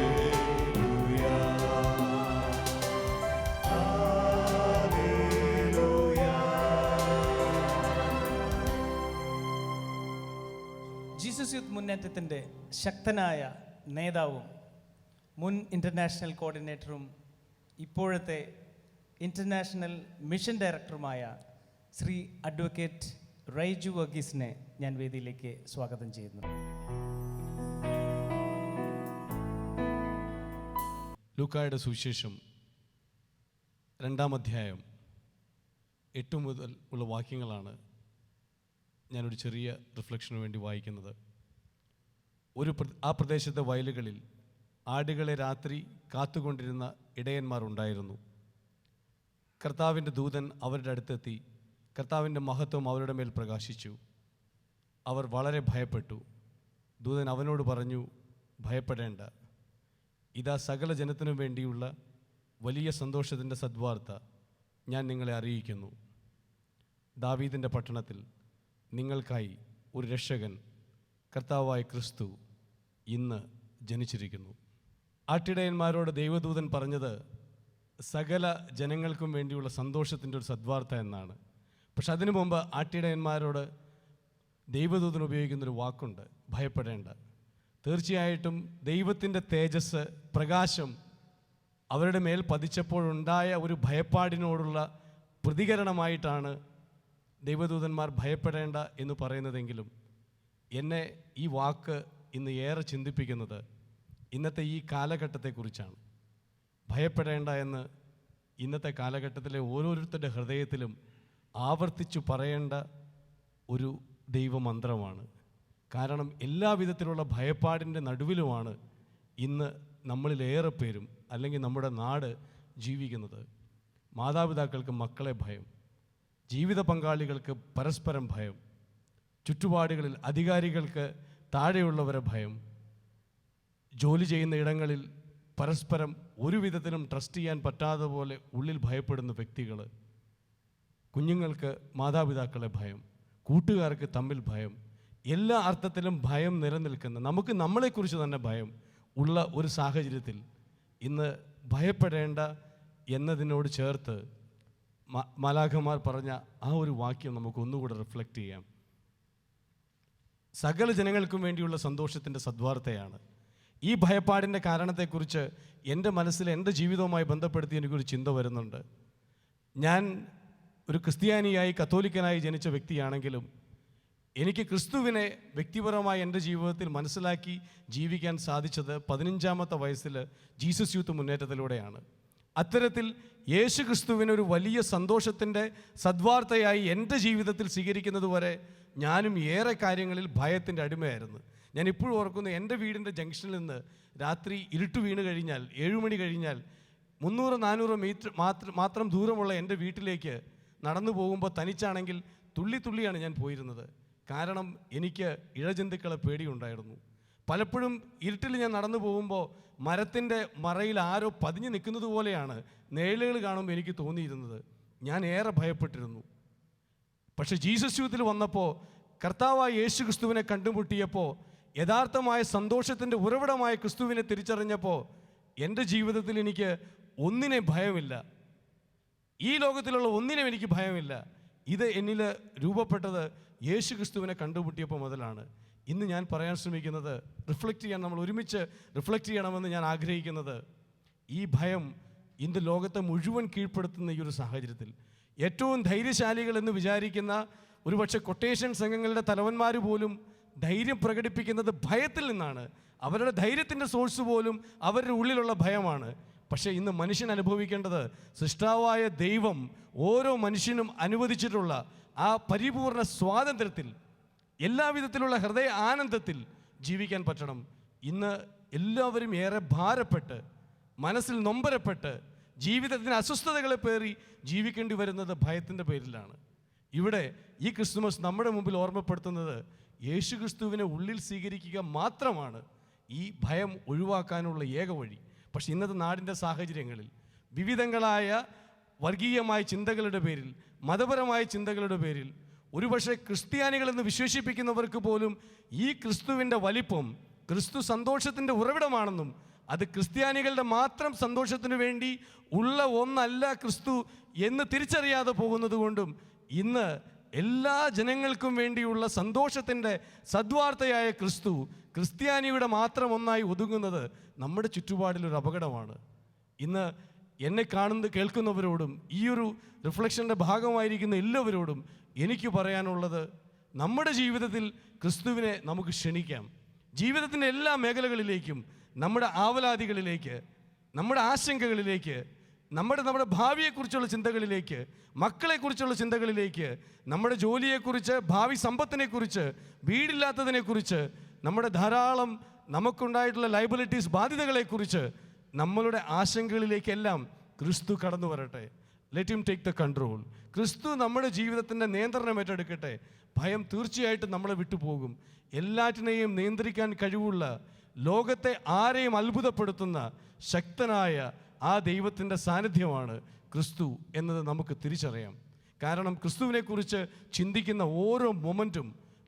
hallelujah hallelujah. Jesus youth മുന്നേറ്റത്തിൻ്റെ ശക്തനായ നേതാവും മുൻ ഇൻ്റർനാഷണൽ കോർഡിനേറ്ററും ഇപ്പോഴത്തെ ഇൻ്റർനാഷണൽ മിഷൻ ഡയറക്ടറുമായ ശ്രീ അഡ്വക്കേറ്റ് റൈജു വർഗീസിനെ ഞാൻ വേദിയിലേക്ക് സ്വാഗതം ചെയ്യുന്നു. ലൂക്കായുടെ സുവിശേഷം 2-ാം അധ്യായം 8 മുതൽ ഉള്ള വാക്യങ്ങളാണ് ഞാനൊരു ചെറിയ റിഫ്ലക്ഷന് വേണ്ടി വായിക്കുന്നത്. ആ പ്രദേശത്തെ വയലുകളിൽ ആടുകളെ രാത്രി കാത്തുകൊണ്ടിരുന്ന ഇടയന്മാരുണ്ടായിരുന്നു. കർത്താവിൻ്റെ ദൂതൻ അവരുടെ അടുത്തെത്തി കർത്താവിൻ്റെ മഹത്വം അവരുടെ മേൽ പ്രകാശിച്ചു. അവർ വളരെ ഭയപ്പെട്ടു. ദൂതൻ അവനോട് പറഞ്ഞു, ഭയപ്പെടേണ്ട, ഇതാ സകല ജനത്തിനു വേണ്ടിയുള്ള വലിയ സന്തോഷത്തിൻ്റെ സദ്വാർത്ത ഞാൻ നിങ്ങളെ അറിയിക്കുന്നു. ദാവീദിൻ്റെ പട്ടണത്തിൽ നിങ്ങൾക്കായി ഒരു രക്ഷകൻ, കർത്താവായ ക്രിസ്തു, ഇന്ന് ജനിച്ചിരിക്കുന്നു. ആട്ടിടയന്മാരോട് ദൈവദൂതൻ പറഞ്ഞത് സകല ജനങ്ങൾക്കും വേണ്ടിയുള്ള സന്തോഷത്തിൻ്റെ ഒരു സദ്വാർത്ത എന്നാണ്. പക്ഷെ അതിനു മുമ്പ് ആട്ടിടയന്മാരോട് ദൈവദൂതൻ ഉപയോഗിക്കുന്നൊരു വാക്കുണ്ട്, ഭയപ്പെടേണ്ട. തീർച്ചയായിട്ടും ദൈവത്തിൻ്റെ തേജസ്, പ്രകാശം അവരുടെ മേൽ പതിച്ചപ്പോഴുണ്ടായ ഒരു ഭയപ്പാടിനോടുള്ള പ്രതികരണമായിട്ടാണ് ദൈവദൂതന്മാർ ഭയപ്പെടേണ്ട എന്ന് പറയുന്നതെങ്കിലും എന്നെ ഈ വാക്ക് ഇന്ന് ഏറെ ചിന്തിപ്പിക്കുന്നത് ഇന്നത്തെ ഈ കാലഘട്ടത്തെക്കുറിച്ചാണ്. ഭയപ്പെടേണ്ട എന്ന് ഇന്നത്തെ കാലഘട്ടത്തിലെ ഓരോരുത്തരുടെ ഹൃദയത്തിലും ആവർത്തിച്ചു പറയേണ്ട ഒരു ദൈവമന്ത്രമാണ്. കാരണം എല്ലാ വിധത്തിലുള്ള ഭയപ്പാടിൻ്റെ നടുവിലുമാണ് ഇന്ന് നമ്മളിലേറെ പേരും അല്ലെങ്കിൽ നമ്മുടെ നാട് ജീവിക്കുന്നത്. മാതാപിതാക്കൾക്ക് മക്കളെ ഭയം, ജീവിത പങ്കാളികൾക്ക് പരസ്പരം ഭയം, ചുറ്റുപാടുകളിൽ അധികാരികൾക്ക് താഴെയുള്ളവരെ ഭയം, ജോലി ചെയ്യുന്ന ഇടങ്ങളിൽ പരസ്പരം ഒരു വിധത്തിലും ട്രസ്റ്റ് ചെയ്യാൻ പറ്റാതെ പോലെ ഉള്ളിൽ ഭയപ്പെടുന്ന വ്യക്തികൾ, കുഞ്ഞുങ്ങൾക്ക് മാതാപിതാക്കളെ ഭയം, കൂട്ടുകാർക്ക് തമ്മിൽ ഭയം, എല്ലാ അർത്ഥത്തിലും ഭയം നിലനിൽക്കുന്ന, നമുക്ക് നമ്മളെക്കുറിച്ച് തന്നെ ഭയം ഉള്ള ഒരു സാഹചര്യത്തിൽ ഇന്ന് ഭയപ്പെടേണ്ട എന്നതിനോട് ചേർത്ത് മാലാഖമാർ പറഞ്ഞ ആ ഒരു വാക്യം നമുക്ക് ഒന്നുകൂടെ റിഫ്ലക്റ്റ് ചെയ്യാം. സകല ജനങ്ങൾക്കും വേണ്ടിയുള്ള സന്തോഷത്തിൻ്റെ സദ്വാർത്തയാണ്. ഈ ഭയപ്പാടിൻ്റെ കാരണത്തെക്കുറിച്ച് എൻ്റെ മനസ്സിൽ എൻ്റെ ജീവിതവുമായി ബന്ധപ്പെടുത്തി എനിക്കൊരു ചിന്ത വരുന്നുണ്ട്. ഞാൻ ഒരു ക്രിസ്ത്യാനിയായി കത്തോലിക്കനായി ജനിച്ച വ്യക്തിയാണെങ്കിലും എനിക്ക് ക്രിസ്തുവിനെ വ്യക്തിപരമായി എൻ്റെ ജീവിതത്തിൽ മനസ്സിലാക്കി ജീവിക്കാൻ സാധിച്ചത് 15-ാമത്തെ വയസ്സിൽ ജീസസ് യൂത്ത് മുന്നേറ്റത്തിലൂടെയാണ്. അത്തരത്തിൽ യേശു ക്രിസ്തുവിനെ ഒരു വലിയ സന്തോഷത്തിൻ്റെ സദ്വാർത്തയായി എൻ്റെ ജീവിതത്തിൽ സ്വീകരിക്കുന്നത് വരെ ഞാനും ഏറെ കാര്യങ്ങളിൽ ഭയത്തിൻ്റെ അടിമയായിരുന്നു. ഞാൻ ഇപ്പോഴും ഓർക്കുന്നു, എൻ്റെ വീടിൻ്റെ ജംഗ്ഷനിൽ നിന്ന് രാത്രി ഇരുട്ട് വീണ് കഴിഞ്ഞാൽ 7 മണി കഴിഞ്ഞാൽ 300-400 മീറ്റർ മാത്രം ദൂരമുള്ള എൻ്റെ വീട്ടിലേക്ക് നടന്നു പോകുമ്പോൾ തനിച്ചാണെങ്കിൽ തുള്ളിയാണ് ഞാൻ പോയിരുന്നത്. കാരണം എനിക്ക് ഇഴജന്തുക്കളെ പേടിയുണ്ടായിരുന്നു. പലപ്പോഴും ഇരുട്ടിൽ ഞാൻ നടന്നു പോകുമ്പോൾ മരത്തിൻ്റെ മറയിൽ ആരോ പതിഞ്ഞു നിൽക്കുന്നത് പോലെയാണ് നിഴലുകൾ കാണുമ്പോൾ എനിക്ക് തോന്നിയിരുന്നത്. ഞാൻ ഏറെ ഭയപ്പെട്ടിരുന്നു. പക്ഷേ ജീസസ് യൂത്തിൽ വന്നപ്പോൾ, കർത്താവായ യേശു ക്രിസ്തുവിനെ കണ്ടുമുട്ടിയപ്പോൾ, യഥാർത്ഥമായ സന്തോഷത്തിൻ്റെ ഉറവിടമായ ക്രിസ്തുവിനെ തിരിച്ചറിഞ്ഞപ്പോൾ എൻ്റെ ജീവിതത്തിൽ എനിക്ക് ഒന്നിനെ ഭയമില്ല. ഈ ലോകത്തിലുള്ള ഒന്നിനും എനിക്ക് ഭയമില്ല. ഇത് എന്നിൽ രൂപപ്പെട്ടത് യേശു ക്രിസ്തുവിനെ കണ്ടുമുട്ടിയപ്പോൾ മുതലാണ്. ഇന്ന് ഞാൻ പറയാൻ ശ്രമിക്കുന്നത്, റിഫ്ലക്റ്റ് ചെയ്യാൻ, നമ്മൾ ഒരുമിച്ച് റിഫ്ലക്റ്റ് ചെയ്യണമെന്ന് ഞാൻ ആഗ്രഹിക്കുന്നത്, ഈ ഭയം ഇന്ന് ലോകത്തെ മുഴുവൻ കീഴ്പ്പെടുത്തുന്ന ഈ ഒരു സാഹചര്യത്തിൽ ഏറ്റവും ധൈര്യശാലികൾ എന്ന് വിചാരിക്കുന്ന ഒരുപക്ഷെ കൊട്ടേഷൻ സംഘങ്ങളുടെ തലവന്മാർ പോലും ധൈര്യം പ്രകടിപ്പിക്കുന്നത് ഭയത്തിൽ നിന്നാണ്. അവരുടെ ധൈര്യത്തിൻ്റെ സോഴ്സ് പോലും അവരുടെ ഉള്ളിലുള്ള ഭയമാണ്. പക്ഷേ ഇന്ന് മനുഷ്യൻ അനുഭവിക്കേണ്ടത് സൃഷ്ടാവായ ദൈവം ഓരോ മനുഷ്യനും അനുവദിച്ചിട്ടുള്ള ആ പരിപൂർണ സ്വാതന്ത്ര്യത്തിൽ, എല്ലാവിധത്തിലുള്ള ഹൃദയ ആനന്ദത്തിൽ ജീവിക്കാൻ പറ്റണം. ഇന്ന് എല്ലാവരും ഏറെ ഭാരപ്പെട്ട്, മനസ്സിൽ നൊമ്പരപ്പെട്ട്, ജീവിതത്തിന് അസ്വസ്ഥതകളെ പേറി ജീവിക്കേണ്ടി വരുന്നത് ഭയത്തിൻ്റെ പേരിലാണ്. ഇവിടെ ഈ ക്രിസ്തുമസ് നമ്മുടെ മുമ്പിൽ ഓർമ്മപ്പെടുത്തുന്നത് യേശു ക്രിസ്തുവിനെ ഉള്ളിൽ സ്വീകരിക്കുക മാത്രമാണ് ഈ ഭയം ഒഴിവാക്കാനുള്ള ഏക വഴി. പക്ഷെ ഇന്നത്തെ നാടിൻ്റെ സാഹചര്യങ്ങളിൽ വിവിധങ്ങളായ വർഗീയമായ ചിന്തകളുടെ പേരിൽ, മതപരമായ ചിന്തകളുടെ പേരിൽ, ഒരുപക്ഷെ ക്രിസ്ത്യാനികളെന്ന് വിശേഷിപ്പിക്കുന്നവർക്ക് പോലും ഈ ക്രിസ്തുവിൻ്റെ വലിപ്പം ക്രിസ്തു സന്തോഷത്തിൻ്റെ ഉറവിടമാണെന്നും അത് ക്രിസ്ത്യാനികളുടെ മാത്രം സന്തോഷത്തിനു വേണ്ടി ഉള്ള ഒന്നല്ല ക്രിസ്തു എന്ന് തിരിച്ചറിയാതെ പോകുന്നത് കൊണ്ടും ഇന്ന് എല്ലാ ജനങ്ങൾക്കും വേണ്ടിയുള്ള സന്തോഷത്തിൻ്റെ സദ്വാർത്തയായ ക്രിസ്തു ക്രിസ്ത്യാനിയുടെ മാത്രം ഒന്നായി ഒതുങ്ങുന്നത് നമ്മുടെ ചുറ്റുപാടിലൊരു അപകടമാണ്. ഇന്ന് എന്നെ കേൾക്കുന്നവരോടും ഈ ഒരു റിഫ്ലക്ഷൻ്റെ ഭാഗമായിരിക്കുന്ന എല്ലാവരോടും എനിക്ക് പറയാനുള്ളത്, നമ്മുടെ ജീവിതത്തിൽ ക്രിസ്തുവിനെ നമുക്ക് ക്ഷണിക്കാം. ജീവിതത്തിൻ്റെ എല്ലാ മേഖലകളിലേക്കും, നമ്മുടെ ആവലാതികളിലേക്ക്, നമ്മുടെ ആശങ്കകളിലേക്ക്, നമ്മുടെ ഭാവിയെക്കുറിച്ചുള്ള ചിന്തകളിലേക്ക്, മക്കളെക്കുറിച്ചുള്ള ചിന്തകളിലേക്ക്, നമ്മുടെ ജോലിയെക്കുറിച്ച്, ഭാവി സമ്പത്തിനെക്കുറിച്ച്, വീടില്ലാത്തതിനെക്കുറിച്ച്, നമ്മുടെ ധാരാളം നമുക്കുണ്ടായിട്ടുള്ള ലയബിലിറ്റീസ്, ബാധ്യതകളെക്കുറിച്ച്, നമ്മളുടെ ആശങ്കകളിലേക്കെല്ലാം ക്രിസ്തു കടന്നു വരട്ടെ. Let him take the control. ക്രിസ്തു നമ്മുടെ ജീവിതത്തിൻ്റെ നിയന്ത്രണം ഏറ്റെടുക്കട്ടെ. ഭയം തീർച്ചയായിട്ടും നമ്മളെ വിട്ടുപോകും. എല്ലാറ്റിനെയും നിയന്ത്രിക്കാൻ കഴിവുള്ള, ലോകത്തെ ആരെയും അത്ഭുതപ്പെടുത്തുന്ന ശക്തനായ ആ ദൈവത്തിൻ്റെ സാന്നിധ്യമാണ് ക്രിസ്തു എന്നത് നമുക്ക് തിരിച്ചറിയാം. കാരണം ക്രിസ്തുവിനെക്കുറിച്ച് ചിന്തിക്കുന്ന ഓരോ മൊമെൻറ്റും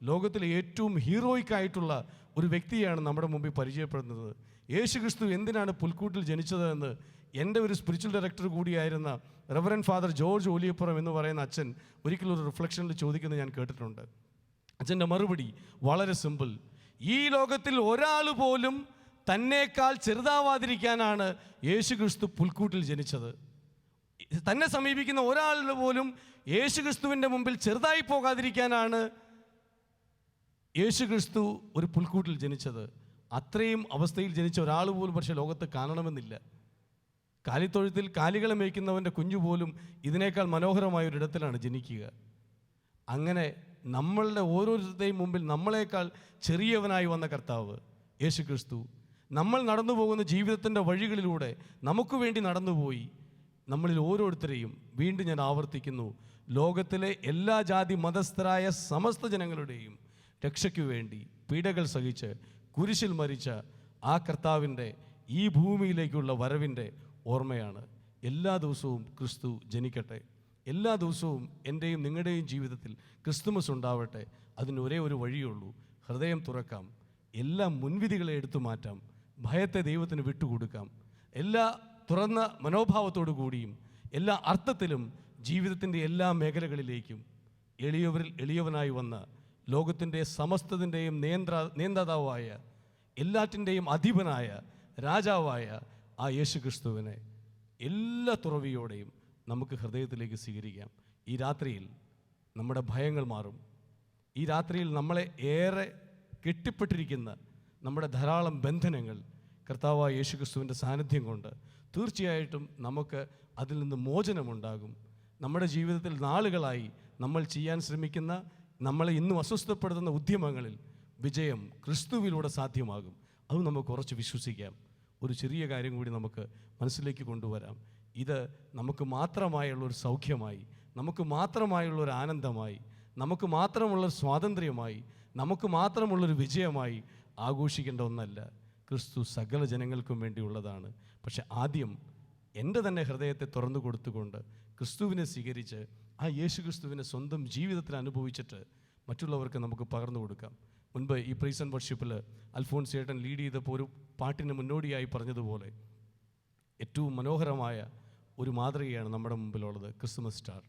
ലോകത്തിലെ ഏറ്റവും ഹീറോയിക്കായിട്ടുള്ള ഒരു വ്യക്തിയാണ് നമ്മുടെ മുമ്പിൽ പരിചയപ്പെടുന്നത്. യേശു ക്രിസ്തു എന്തിനാണ് പുൽക്കൂട്ടിൽ ജനിച്ചതെന്ന് എൻ്റെ ഒരു സ്പിരിച്വൽ ഡയറക്ടർ കൂടിയായിരുന്ന റെവറൻ ഫാദർ ജോർജ് ഓലിയപ്പുറം എന്ന് പറയുന്ന അച്ഛൻ ഒരിക്കലൊരു റിഫ്ലക്ഷനിൽ ചോദിക്കുന്നത് ഞാൻ കേട്ടിട്ടുണ്ട്. അച്ഛൻ്റെ മറുപടി വളരെ സിമ്പിൾ: ഈ ലോകത്തിൽ ഒരാൾ പോലും തന്നേക്കാൾ ചെറുതാവാതിരിക്കാനാണ് യേശു ക്രിസ്തു പുൽക്കൂട്ടിൽ ജനിച്ചത്. തന്നെ സമീപിക്കുന്ന ഒരാൾ പോലും യേശു ക്രിസ്തുവിൻ്റെ മുമ്പിൽ ചെറുതായി പോകാതിരിക്കാനാണ് യേശു ക്രിസ്തു ഒരു പുൽക്കൂട്ടിൽ ജനിച്ചത്. അത്രയും അവസ്ഥയിൽ ജനിച്ച ഒരാൾ പോലും പക്ഷേ ലോകത്ത് കാണണമെന്നില്ല. കാലിത്തൊഴുത്തിൽ കാലികളെ മേയ്ക്കുന്നവൻ്റെ കുഞ്ഞു പോലും ഇതിനേക്കാൾ മനോഹരമായ ഒരിടത്തിലാണ് ജനിക്കുക. അങ്ങനെ നമ്മളുടെ ഓരോരുത്തരുടെയും മുമ്പിൽ നമ്മളെക്കാൾ ചെറിയവനായി വന്ന കർത്താവ് യേശു ക്രിസ്തു നമ്മൾ നടന്നു പോകുന്ന ജീവിതത്തിൻ്റെ വഴികളിലൂടെ നമുക്ക് വേണ്ടി നടന്നുപോയി. നമ്മളിൽ ഓരോരുത്തരെയും വീണ്ടും ഞാൻ ആവർത്തിക്കുന്നു, ലോകത്തിലെ എല്ലാ ജാതി മതസ്ഥരായ സമസ്ത ജനങ്ങളുടെയും രക്ഷയ്ക്കു വേണ്ടി പീഡകൾ സഹിച്ച് കുരിശിൽ മരിച്ച ആ കർത്താവിൻ്റെ ഈ ഭൂമിയിലേക്കുള്ള വരവിൻ്റെ ഓർമ്മയാണ്. എല്ലാ ദിവസവും ക്രിസ്തു ജനിക്കട്ടെ. എല്ലാ ദിവസവും എൻ്റെയും നിങ്ങളുടെയും ജീവിതത്തിൽ ക്രിസ്തുമസ് ഉണ്ടാവട്ടെ. അതിന് ഒരേ ഒരു വഴിയുള്ളൂ: ഹൃദയം തുറക്കാം, എല്ലാ മുൻവിധികളെ എടുത്തു മാറ്റാം, ഭയത്തെ ദൈവത്തിന് വിട്ടുകൊടുക്കാം. എല്ലാ തുറന്ന മനോഭാവത്തോടു കൂടിയും എല്ലാ അർത്ഥത്തിലും ജീവിതത്തിൻ്റെ എല്ലാ മേഖലകളിലേക്കും എളിയവരിൽ എളിയവനായി വന്ന ലോകത്തിൻ്റെ സമസ്തത്തിൻ്റെയും നിയന്ത്രതാവായ, എല്ലാറ്റിൻ്റെയും അധിപനായ, രാജാവായ ആ യേശു ക്രിസ്തുവിനെ എല്ലാ തുറവിയോടെയും നമുക്ക് ഹൃദയത്തിലേക്ക് സ്വീകരിക്കാം. ഈ രാത്രിയിൽ നമ്മുടെ ഭയങ്ങൾ മാറും. ഈ രാത്രിയിൽ നമ്മളെ ഏറെ കെട്ടിപ്പെട്ടിരിക്കുന്ന നമ്മുടെ ധാരാളം ബന്ധനങ്ങൾ കർത്താവായ യേശു ക്രിസ്തുവിൻ്റെ സാന്നിധ്യം കൊണ്ട് തീർച്ചയായിട്ടും നമുക്ക് അതിൽ നിന്ന് മോചനമുണ്ടാകും. നമ്മുടെ ജീവിതത്തിൽ നാളുകളായി നമ്മൾ ചെയ്യാൻ ശ്രമിക്കുന്ന, നമ്മളെ ഇന്നും അസ്വസ്ഥപ്പെടുത്തുന്ന ഉദ്യമങ്ങളിൽ വിജയം ക്രിസ്തുവിലൂടെ സാധ്യമാകും. അത് നമുക്ക് കുറച്ച് വിശ്വസിക്കാം. ഒരു ചെറിയ കാര്യം കൂടി നമുക്ക് മനസ്സിലേക്ക് കൊണ്ടുവരാം. ഇത് നമുക്ക് മാത്രമായുള്ളൊരു സൗഖ്യമായി, നമുക്ക് മാത്രമായുള്ളൊരു ആനന്ദമായി, നമുക്ക് മാത്രമുള്ളൊരു സ്വാതന്ത്ര്യമായി, നമുക്ക് മാത്രമുള്ളൊരു വിജയമായി ആഘോഷിക്കേണ്ട ഒന്നല്ല. ക്രിസ്തു സകല ജനങ്ങൾക്കും വേണ്ടിയുള്ളതാണ്. പക്ഷെ ആദ്യം എൻ്റെ തന്നെ ഹൃദയത്തെ തുറന്നു കൊടുത്തുകൊണ്ട് ക്രിസ്തുവിനെ സ്വീകരിച്ച് ആ യേശു ക്രിസ്തുവിനെ സ്വന്തം ജീവിതത്തിൽ അനുഭവിച്ചിട്ട് മറ്റുള്ളവർക്ക് നമുക്ക് പകർന്നു കൊടുക്കാം. മുൻപ് ഈ പ്രൈസ് ആൻഡ് വർഷിപ്പിൽ അൽഫോൻസ് ചേട്ടൻ ലീഡ് ചെയ്തപ്പോൾ ഒരു പാട്ടിന് മുന്നോടിയായി പറഞ്ഞതുപോലെ ഏറ്റവും മനോഹരമായ ഒരു മാതൃകയാണ് നമ്മുടെ മുമ്പിലുള്ളത്, ക്രിസ്മസ് സ്റ്റാർ.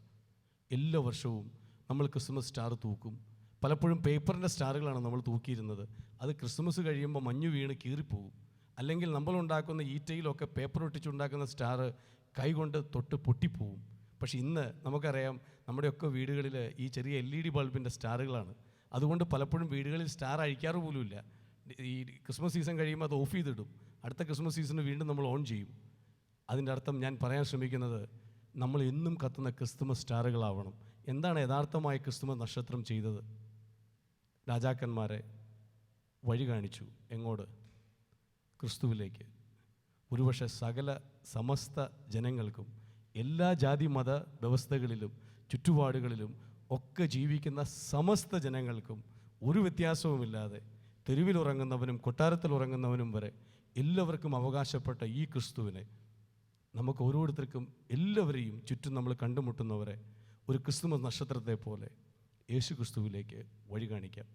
എല്ലാ വർഷവും നമ്മൾ ക്രിസ്മസ് സ്റ്റാർ തൂക്കും. പലപ്പോഴും പേപ്പറിൻ്റെ സ്റ്റാറുകളാണ് നമ്മൾ തൂക്കിയിരുന്നത്. അത് ക്രിസ്മസ് കഴിയുമ്പോൾ മഞ്ഞു വീണ് കീറിപ്പോകും. അല്ലെങ്കിൽ നമ്മളുണ്ടാക്കുന്ന ഈറ്റയിലൊക്കെ പേപ്പർ ഒട്ടിച്ചുണ്ടാക്കുന്ന സ്റ്റാർ കൈകൊണ്ട് തൊട്ട് പൊട്ടിപ്പോവും. പക്ഷേ ഇന്ന് നമുക്കറിയാം നമ്മുടെയൊക്കെ വീടുകളിൽ ഈ ചെറിയ LED ബൾബിൻ്റെ സ്റ്റാറുകളാണ്. അതുകൊണ്ട് പലപ്പോഴും വീടുകളിൽ സ്റ്റാർ അഴിക്കാറ് പോലുമില്ല. ഈ ക്രിസ്മസ് സീസൺ കഴിയുമ്പോൾ അത് ഓഫ് ചെയ്തിടും. അടുത്ത ക്രിസ്മസ് സീസണ് വീണ്ടും നമ്മൾ ഓൺ ചെയ്യും. അതിൻ്റെ അർത്ഥം ഞാൻ പറയാൻ ശ്രമിക്കുന്നത്, നമ്മൾ എന്നും കത്തുന്ന ക്രിസ്തുമസ് സ്റ്റാറുകളാവണം. എന്താണ് യഥാർത്ഥമായ ക്രിസ്തുമസ് നക്ഷത്രം ചെയ്തത്? രാജാക്കന്മാരെ വഴി കാണിച്ചു. എങ്ങോട്ട്? ക്രിസ്തുവിലേക്ക്. ഒരുപക്ഷെ സകല സമസ്ത ജനങ്ങൾക്കും എല്ലാ ജാതി മത വ്യവസ്ഥകളിലും ചുറ്റുപാടുകളിലും ഒക്കെ ജീവിക്കുന്ന സമസ്ത ജനങ്ങൾക്കും ഒരു വ്യത്യാസവുമില്ലാതെ തെരുവിലുറങ്ങുന്നവനും കൊട്ടാരത്തിൽ ഉറങ്ങുന്നവനും വരെ എല്ലാവർക്കും അവകാശപ്പെട്ട ഈ ക്രിസ്തുവിനെ നമുക്ക് ഓരോരുത്തർക്കും എല്ലാവരെയും ചുറ്റും നമ്മൾ കണ്ടുമുട്ടുന്നവരെ ഒരു ക്രിസ്തുമസ് നക്ഷത്രത്തെ പോലെ യേശു ക്രിസ്തുവിലേക്ക് വഴി കാണിക്കാം.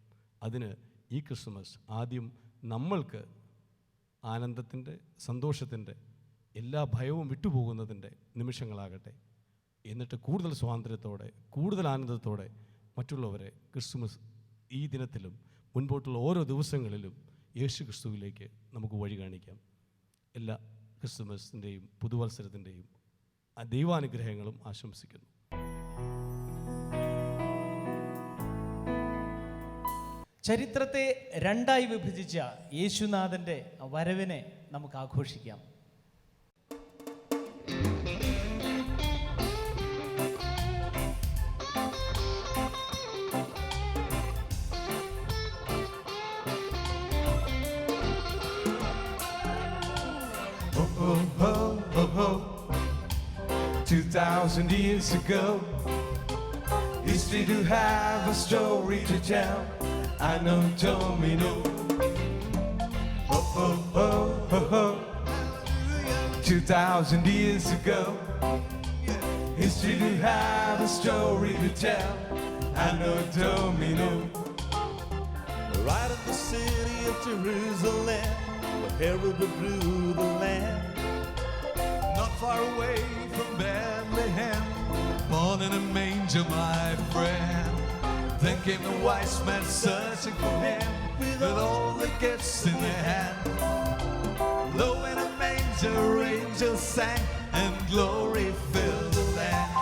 അതിന് ഈ ക്രിസ്തുമസ് ആദ്യം നമ്മൾക്ക് ആനന്ദത്തിൻ്റെ, സന്തോഷത്തിൻ്റെ, എല്ലാ ഭയവും വിട്ടുപോകുന്നതിൻ്റെ നിമിഷങ്ങളാകട്ടെ. എന്നിട്ട് കൂടുതൽ സ്വാതന്ത്ര്യത്തോടെ, കൂടുതൽ ആനന്ദത്തോടെ മറ്റുള്ളവരെ ക്രിസ്തുമസ് ഈ ദിനത്തിലും മുൻപോട്ടുള്ള ഓരോ ദിവസങ്ങളിലും യേശു ക്രിസ്തുവിലേക്ക് നമുക്ക് വഴി കാണിക്കാം. എല്ലാ ക്രിസ്തുമസിൻ്റെയും പുതുവത്സരത്തിൻ്റെയും ദൈവാനുഗ്രഹങ്ങളും ആശംസിക്കുന്നു. ചരിത്രത്തെ രണ്ടായി വിഭജിച്ച യേശുനാഥൻ്റെ വരവിനെ നമുക്ക് ആഘോഷിക്കാം. Oh, oh, oh, oh. 2,000 years ago, history to have a story to tell. I know Domino. Oh, oh, oh, oh, oh. 2,000 years ago, history to have a story to tell. I know Domino. Right in the city of Jerusalem, where Herod ruled the land. Not far away from Bethlehem, born in a manger, my friend. Then came the wise men searching for him, with all the gifts in their hand. Low in a manger, angels sang, and glory filled the land.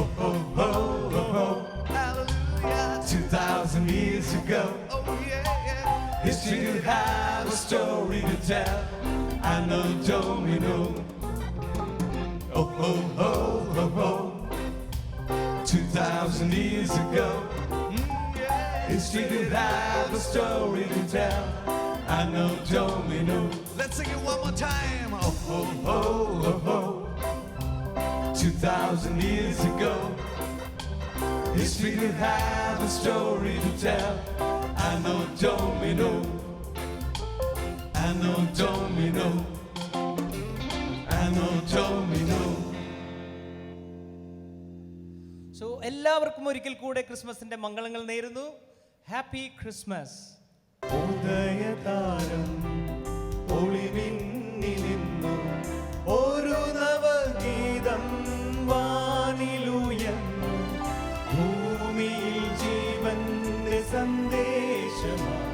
Oh, oh, oh, oh, oh, hallelujah. 2,000 years ago, oh yeah, yeah. History could have a story to tell. I know Domino. Oh, oh, oh, oh, oh. 2,000 years ago, yeah. History could have a story to tell. I know Domino. Let's sing it one more time. Oh, oh, oh, oh, oh. 2,000 years ago, history could have a story to tell. I know Domino. I know Domino. I know Domino. So എല്ലാവർക്കും ഒരിക്കൽ കൂടെ ക്രിസ്മസിന്റെ മംഗളങ്ങൾ നേരുന്നു. Happy Christmas. ഉദയതാരം ഒളിമിന്നി നിന്നു, ഒരു നവഗീതം വാനിലുയർന്നു, ഭൂമിയിൽ ജീവന്റെ സന്ദേശമായി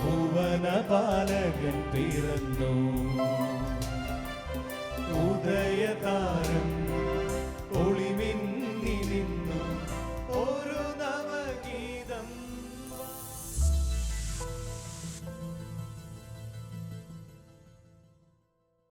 ഭുവനപാലകൻ പിറന്നു. ഉദയതാരം